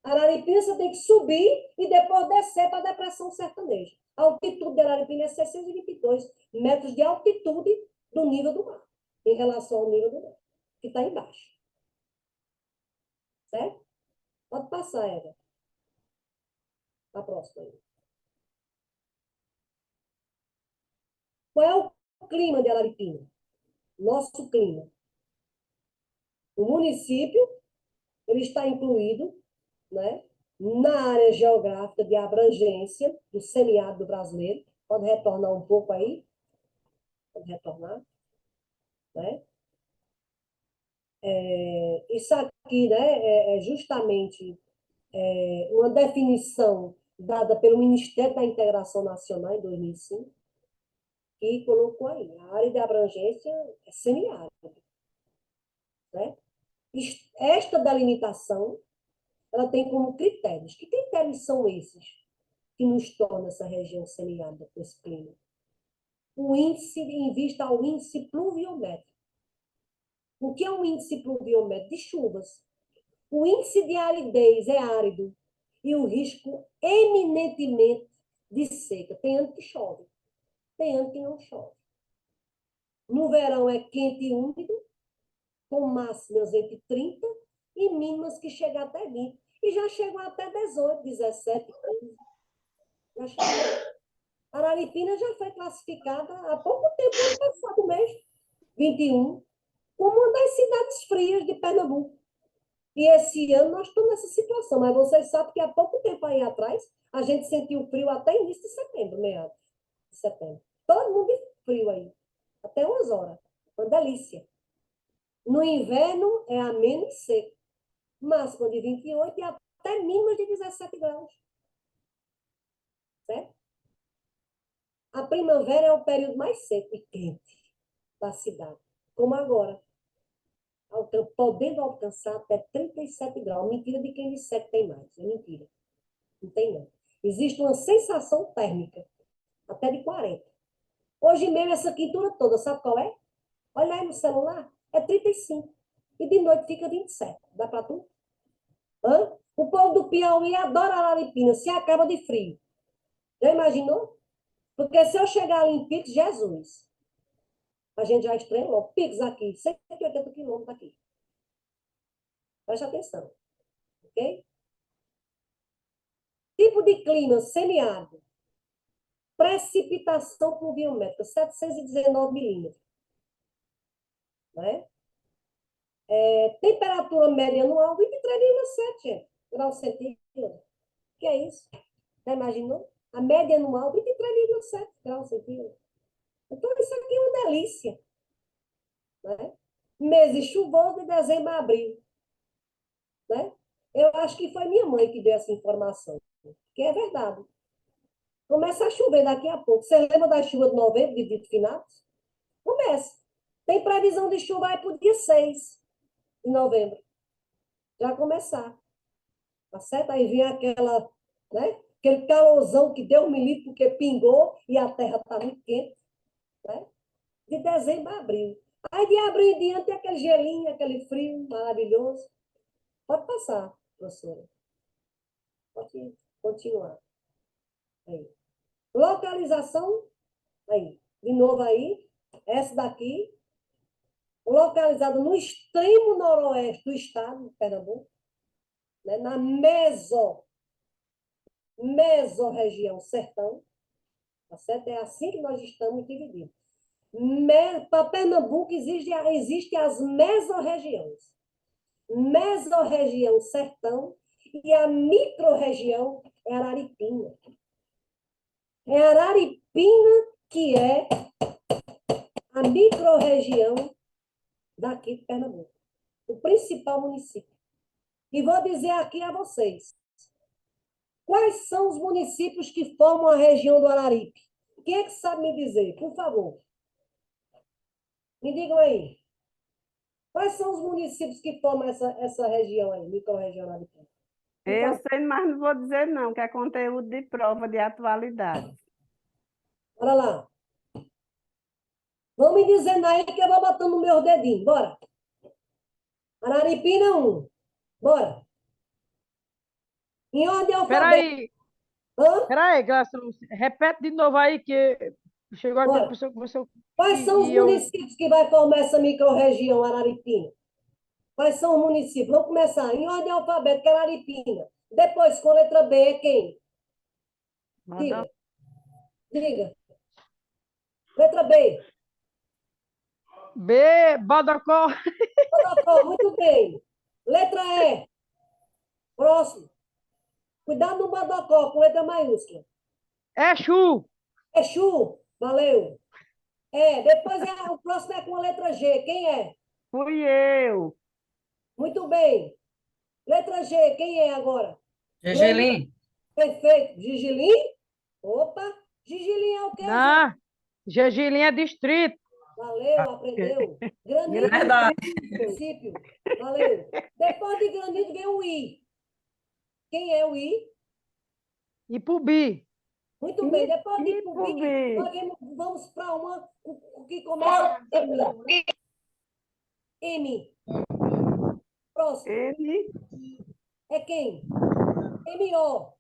Araripina você tem que subir e depois descer para a depressão sertaneja. A altitude de Araripina é 622 metros de altitude do nível do mar, em relação ao nível do mar, que está embaixo. Certo? Pode passar, Eva. A próxima aí. Qual é o clima de Araripina? Nosso clima. O município ele está incluído, né, na área geográfica de abrangência do semiárido brasileiro. Pode retornar um pouco aí? Pode retornar. Né? Isso aqui, né, é justamente uma definição dada pelo Ministério da Integração Nacional em 2005, que colocou aí, a área de abrangência é semiárida. Né? Esta delimitação, ela tem como critérios. Que critérios são esses que nos tornam essa região semiárida com esse clima? O índice, em vista ao índice pluviométrico. O que é um índice pluviométrico? De chuvas. O índice de aridez é árido e o risco eminentemente de seca. Tem ano que chove. tem ano que não chove. No verão é quente e úmido, com máximas entre 30 e mínimas que chegam até 20. E já chegou até 18, 17, 15. Já chegou. Araripina já foi classificada há pouco tempo, ano passado mesmo, 21, como uma das cidades frias de Pernambuco. E esse ano nós estamos nessa situação, mas vocês sabem que há pouco tempo aí atrás, a gente sentiu frio até início de setembro, meados de setembro. Todo mundo frio aí, até 11 horas. Uma delícia. No inverno é ameno e seco. Máxima de 28 e até mínima de 17 graus. Certo? A primavera é o período mais seco e quente da cidade, como agora. Podendo alcançar até 37 graus. Mentira de quem disser que tem mais. É mentira. Não tem, não. Existe uma sensação térmica, até de 40. Hoje mesmo, essa quintura toda, sabe qual é? Olha aí no celular, é 35. E de noite fica 27. Dá para tu? Hã? O povo do Piauí adora Araripina, se acaba de frio. Já imaginou? Porque se eu chegar ali em Pix, Jesus, a gente já estranhou. Pix aqui, 180 quilômetros aqui. Preste atenção, ok? Tipo de clima semiárido. Precipitação pluviométrica, 719 milímetros. Né? Temperatura média anual, 23,7 graus centígrados. Que é isso? Já imaginou? A média anual, 23,7 graus centígrados. Então, isso aqui é uma delícia. Né? Meses chuvosos de dezembro a abril. Né? Eu acho que foi minha mãe que deu essa informação. Que é verdade. Começa a chover daqui a pouco. Você lembra da chuva de novembro, de Dito Finados? Começa. Tem previsão de chuva aí para o dia 6 de novembro. Já começar. Tá certo? Aí vem aquela, né? Aquele calorzão que deu um livre porque pingou e a terra está muito quente. Né? De dezembro a abril. Aí de abril em diante tem aquele gelinho, aquele frio maravilhoso. Pode passar, professora. Pode continuar. Aí. Localização, aí. De novo aí, essa daqui, localizada no extremo noroeste do estado de Pernambuco, né? Na mesorregião sertão, tá certo? É assim que nós estamos divididos. Para Pernambuco existe as mesorregiões. Mesorregião sertão e a microrregião é Araripina. É Araripina que é a microrregião daqui de Pernambuco, o principal município. E vou dizer aqui a vocês, quais são os municípios que formam a região do Araripe? Quem é que sabe me dizer, por favor? Me digam aí. Quais são os municípios que formam essa região aí, microrregião Araripina? Eu sei, mas não vou dizer não, que é conteúdo de prova de atualidade. Bora lá. Vão me dizendo aí que eu vou botando no meu dedinho. Bora. Araripina 1. Bora. Em ordem alfabética. Peraí, Graça, repete de novo aí que chegou aqui a Bora. pessoa que você... Quais são os municípios que vai formar essa microrregião Araripina? Quais são os municípios? Vamos começar. Em ordem alfabética, Araripina. Depois, com letra B, é quem? Diga. Diga. Letra B. B, Bodocó. Bodocó, muito bem. Letra E. Próximo. Cuidado no Bodocó, com letra maiúscula. Exu. Exu. Valeu. Depois o próximo é com a letra G. Quem é? Fui eu. Muito bem. Letra G, quem é agora? Gergelim. Perfeito. Gigilim? Opa. Gigilim é o quê? Não, Gergelim é distrito. Valeu, aprendeu. Granito Verdade. município. Valeu. Depois de Granito vem o I. Quem é o I? Ipubi. Muito bem. Depois de Ipubi, nós vamos para uma que começa com M. M. Próximo. N. É quem? M-O.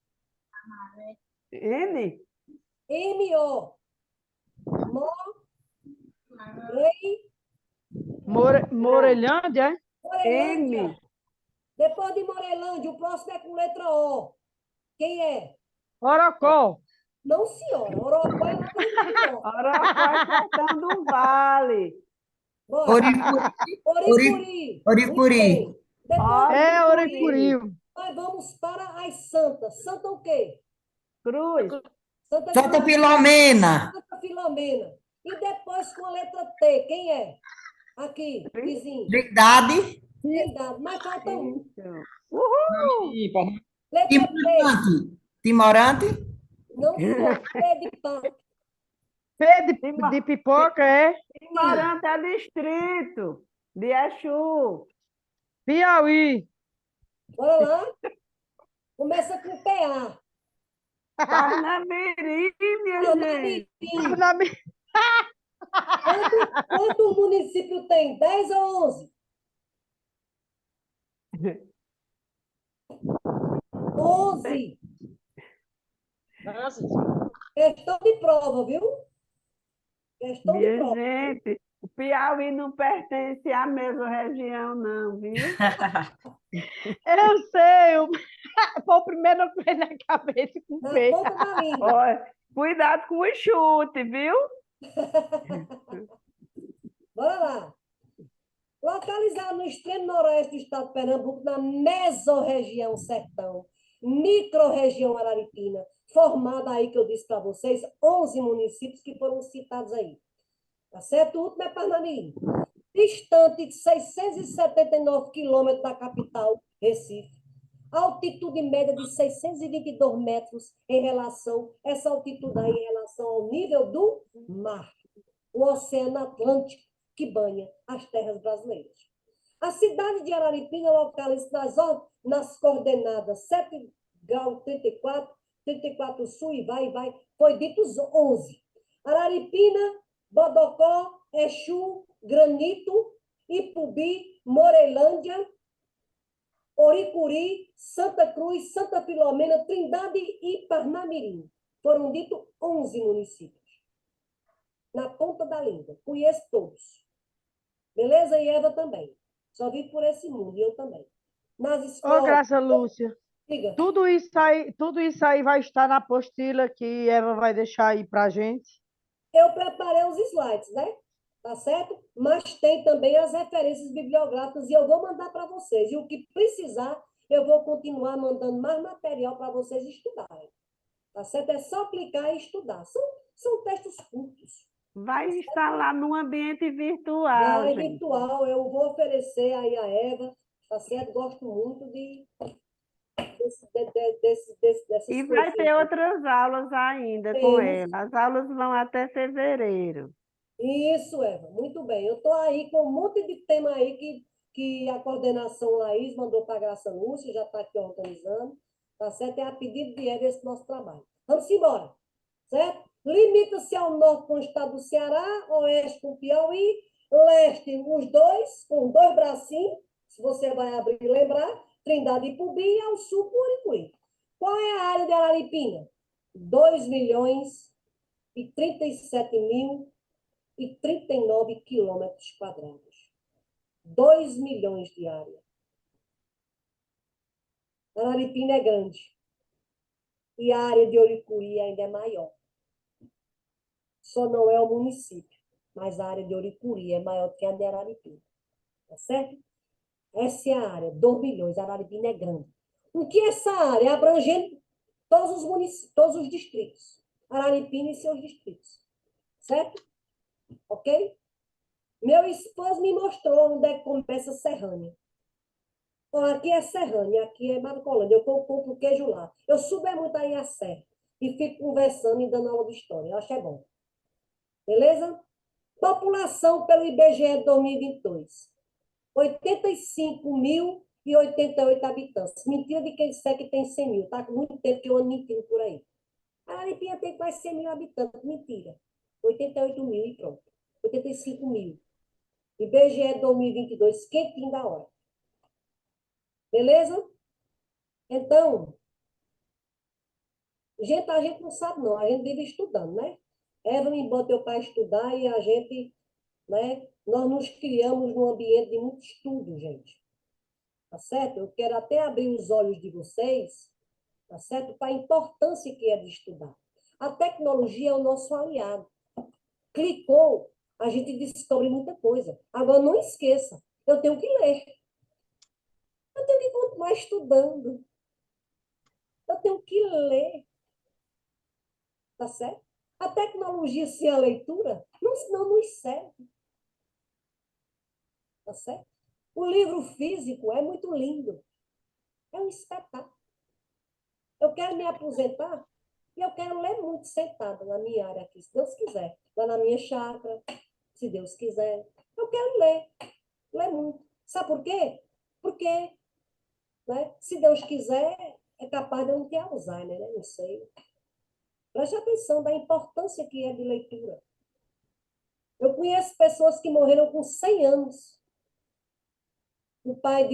N. M-O. Morelândia, é? Morelândia. M. Depois de Morelândia, o próximo é com letra O. Quem é? Orocó. Não, senhora. Orocó é lá do Rio Grande do Norte. Orocó é Sertão do Vale. Bora. Oricuri. Oricuri. Muito Oricuri. bem. Depois É Oricuri. Oricuri. nós vamos para as santas. Santa o quê? Cruz. Santa Santa Filomena. Filomena. Santa Filomena. E depois com a letra T, quem é? Aqui, vizinho. Trindade. Trindade, mas falta um. Isso. Uhul! Letra P. Timorante. Timorante. Não, senhor. P de pato. P de Timo- pipoca, é? Timorante é distrito de Exu. Piauí. Bora lá. Começa com PA. Parnamirim, minha gente. Parnamirim. Quantos municípios tem? 10 ou 11? 11. Nossa, Questão de prova, viu? Questão de Minha prova. gente, o Piauí não pertence à mesma região, não, viu? eu sei. Foi o primeiro que veio na cabeça com Na P. ponta da língua. Olha, cuidado com o chute, viu? Bora lá. Localizado no extremo noroeste do estado de Pernambuco, na mesorregião sertão, microrregião Araripina, formada aí, que eu disse para vocês, 11 municípios que foram citados aí. Tá certo? O último é Parnamirim. Distante de 679 quilômetros da capital, Recife. Altitude média de 622 metros em relação, essa altitude aí em relação ao nível do mar, o Oceano Atlântico, que banha as terras brasileiras. A cidade de Araripina localiza nas coordenadas 7 grau 34, 34 sul e vai, foi dito os 11. Araripina, Bodocó, Exu, Granito, Ipubi, Morelândia, Oricuri, Santa Cruz, Santa Filomena, Trindade e Parnamirim. Foram ditos 11 municípios. Na ponta da língua. Conheço todos. Beleza? E Eva também. Só vi por esse mundo, e eu também. Nas Ô, escolas... Graça Lúcia, Diga. tudo isso aí vai estar na apostila que Eva vai deixar aí pra gente. Eu preparei os slides, né? Tá certo? Mas tem também as referências bibliográficas e eu vou mandar para vocês. E o que precisar, eu vou continuar mandando mais material para vocês estudarem. Tá certo? É só clicar e estudar. São textos curtos. Vai estar lá no ambiente virtual, Vai gente. virtual, eu vou oferecer aí a Eva, tá certo? Gosto muito dessas E vai coisinhas. ter outras aulas ainda com Temos. ela. As aulas vão até fevereiro. Isso, Eva, muito bem. Eu estou aí com um monte de tema aí que a coordenação Laís mandou para a Graça Lúcia, já está aqui organizando, tá certo? É a pedido de Eva esse nosso trabalho. Vamos embora, certo? Limita-se ao norte com o estado do Ceará, oeste com o Piauí, leste os dois, com dois bracinhos, se você vai abrir e lembrar, Trindade e Ipubi, e ao sul com Uricuri. Qual é a área de Araripina? 2.037.039 quilômetros quadrados. 2 milhões de área. Araripina é grande. E a área de Oricuri ainda é maior. Só não é o município, mas a área de Oricuri é maior do que a de Araripina. Tá certo? Essa é a área, 2 milhões. Araripina é grande. O que é essa área? É abrangendo todos os municípios, todos os distritos. Araripina e seus distritos. Certo? Ok? Meu esposo me mostrou onde é que começa Serrânia. Ó, aqui é Serrânia, aqui é Marcolândia. Eu compro queijo lá. Eu subo muito aí a serra e fico conversando e dando aula de história. Eu acho bom. Beleza? População pelo IBGE de 2022. 85.088 habitantes. Mentira de quem disser que tem 100 mil. Tá com muito tempo que eu ando mentindo por aí. Araripina tem quase 100 mil habitantes. Mentira. 88 mil e pronto. 85 mil. IBGE 2022, quentinho da hora. Beleza? Então, a gente não sabe, não. A gente vive estudando, né? Eva me botou para estudar e a gente né? Nós nos criamos num ambiente de muito estudo, gente. Tá certo? Eu quero até abrir os olhos de vocês, tá certo? Para a importância que é de estudar. A tecnologia é o nosso aliado. Clicou, a gente descobre muita coisa. Agora, não esqueça, eu tenho que ler. Eu tenho que continuar estudando. Eu tenho que ler. Tá certo? A tecnologia sem a leitura não nos serve. Tá certo? O livro físico é muito lindo. É um espetáculo. Eu quero me aposentar e eu quero ler muito sentada na minha área aqui, se Deus quiser. Lá na minha chácara, se Deus quiser. Eu quero ler muito. Sabe por quê? Porque, né, se Deus quiser, é capaz de eu não ter Alzheimer, né? Não sei. Preste atenção da importância que é de leitura. Eu conheço pessoas que morreram com 100 anos. O pai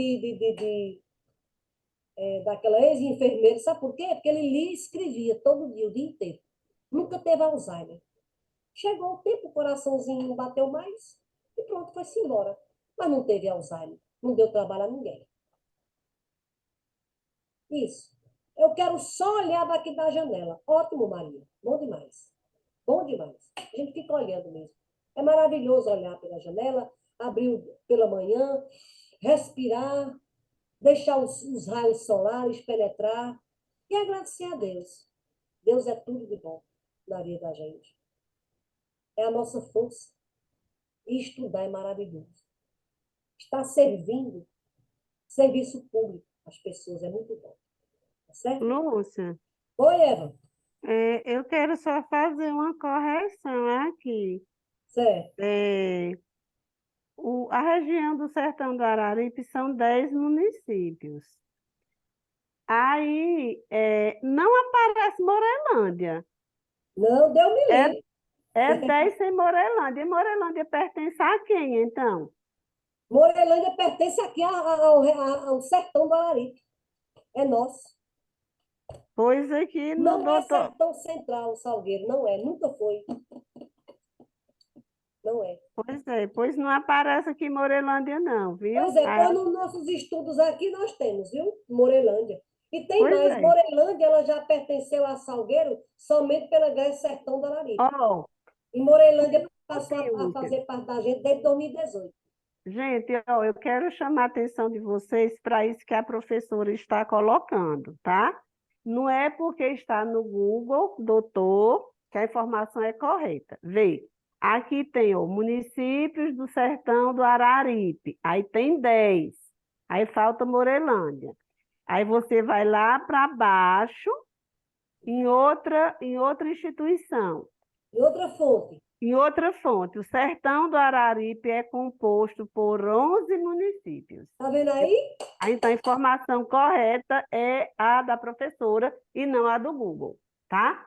daquela ex-enfermeira, sabe por quê? Porque ele lia e escrevia todo dia, o dia inteiro. Nunca teve Alzheimer. Chegou o tempo, o coraçãozinho não bateu mais e pronto, foi-se embora. Mas não teve Alzheimer. Não deu trabalho a ninguém. Isso. Eu quero só olhar daqui da janela. Ótimo, Maria. Bom demais. Bom demais. A gente fica olhando mesmo. É maravilhoso olhar pela janela, abrir pela manhã, respirar, deixar os raios solares penetrar e agradecer a Deus. Deus é tudo de bom na vida da gente. É a nossa força. E estudar é maravilhoso. Estar servindo, serviço público às pessoas é muito bom. Tá certo? Lúcia, Oi, Eva. eu quero só fazer uma correção aqui. Certo. A região do Sertão do Araripe são 10 municípios. Aí não aparece Morelândia. Não, Deus me É, livre. é 10 sem Morelândia. E Morelândia pertence a quem, então? Morelândia pertence aqui ao sertão do Araripe. É nosso. Pois aqui no Não é doutor. sertão central, Salgueiro. Não é. Nunca foi. Não é. Pois não aparece aqui Morelândia, não, viu? Pois é, pois nos nossos estudos aqui nós temos, viu? Morelândia. E tem Pois mais, é. Morelândia ela já pertenceu a Salgueiro somente pela Grande Sertão do Araripe. Ó, E Morelândia passou a Silvia. fazer parte da gente desde 2018. Gente, ó, eu quero chamar a atenção de vocês para isso que a professora está colocando, tá? Não é porque está no Google, doutor, que a informação é correta. Vê, aqui tem, ó, municípios do Sertão do Araripe, aí tem 10, aí falta Morelândia. Aí você vai lá para baixo, em outra instituição. E outra fonte. Em outra fonte, o Sertão do Araripe é composto por 11 municípios. Tá vendo aí? Então, a informação correta é a da professora e não a do Google, tá?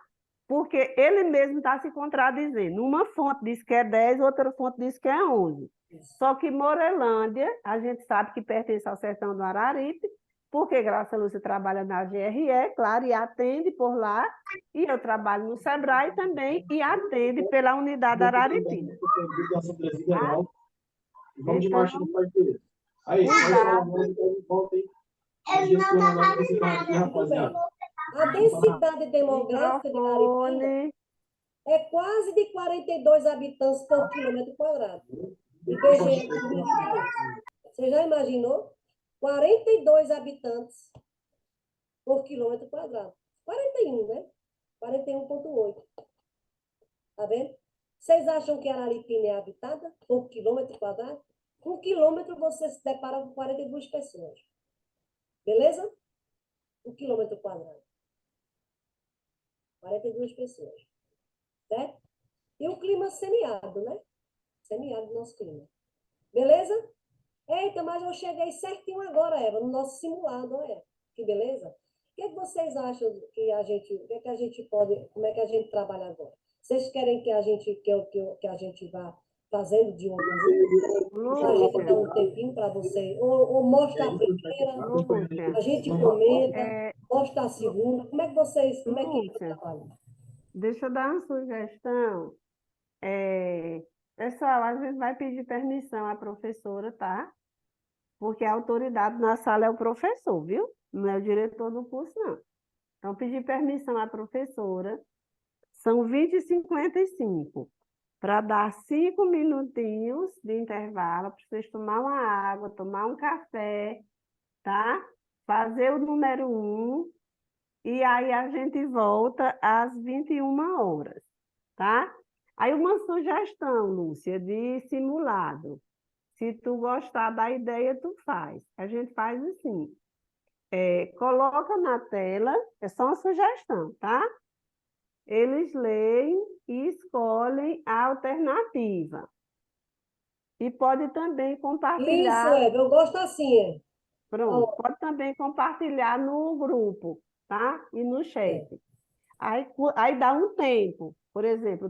Porque ele mesmo está se contradizendo. Uma fonte diz que é 10, outra fonte diz que é 11. Só que Morelândia, a gente sabe que pertence ao Sertão do Araripe, porque Graça Lúcia trabalha na GRE, claro, e atende por lá, e eu trabalho no Sebrae também, e atende pela unidade Araripina. Vamos de marcha no quarteiro. Aí, A densidade demográfica de Araripina é quase de 42 habitantes por quilômetro quadrado. IBGE 2022. Você já imaginou? 42 habitantes por quilômetro quadrado. 41, né? 41,8. Tá vendo? Vocês acham que Araripina é habitada por quilômetro quadrado? 1 quilômetro você se depara com 42 pessoas. Beleza? 1 quilômetro quadrado. 42 pessoas. Certo? E o clima semiárido, né? Semiárido nosso clima. Beleza? Eita, mas eu cheguei certinho agora, Eva, no nosso simulado, olha. Que beleza? O que vocês acham que a gente, o que a gente pode, como é que a gente trabalha agora? Vocês querem que a gente, que a gente vá fazendo de um a gente dá um tempinho para vocês, ou mostra a primeira, a gente comenta, mostra a segunda, como é que vocês, como é que trabalham? Deixa eu dar uma sugestão. Pessoal, a gente vai pedir permissão à professora, tá? Porque a autoridade na sala é o professor, viu? Não é o diretor do curso, não. Então, pedir permissão à professora. São 20h55, para dar 5 minutinhos de intervalo, para vocês tomar uma água, tomar um café, tá? Fazer o número 1, e aí a gente volta às 21 horas, tá? Aí uma sugestão, Lúcia, de simulado. Se tu gostar da ideia, tu faz. A gente faz assim, coloca na tela, é só uma sugestão, tá? Eles leem e escolhem a alternativa. E pode também Isso, compartilhar, Eva, eu gosto assim. pronto, pode também compartilhar no grupo, tá? E no chat. Aí dá um tempo, por exemplo,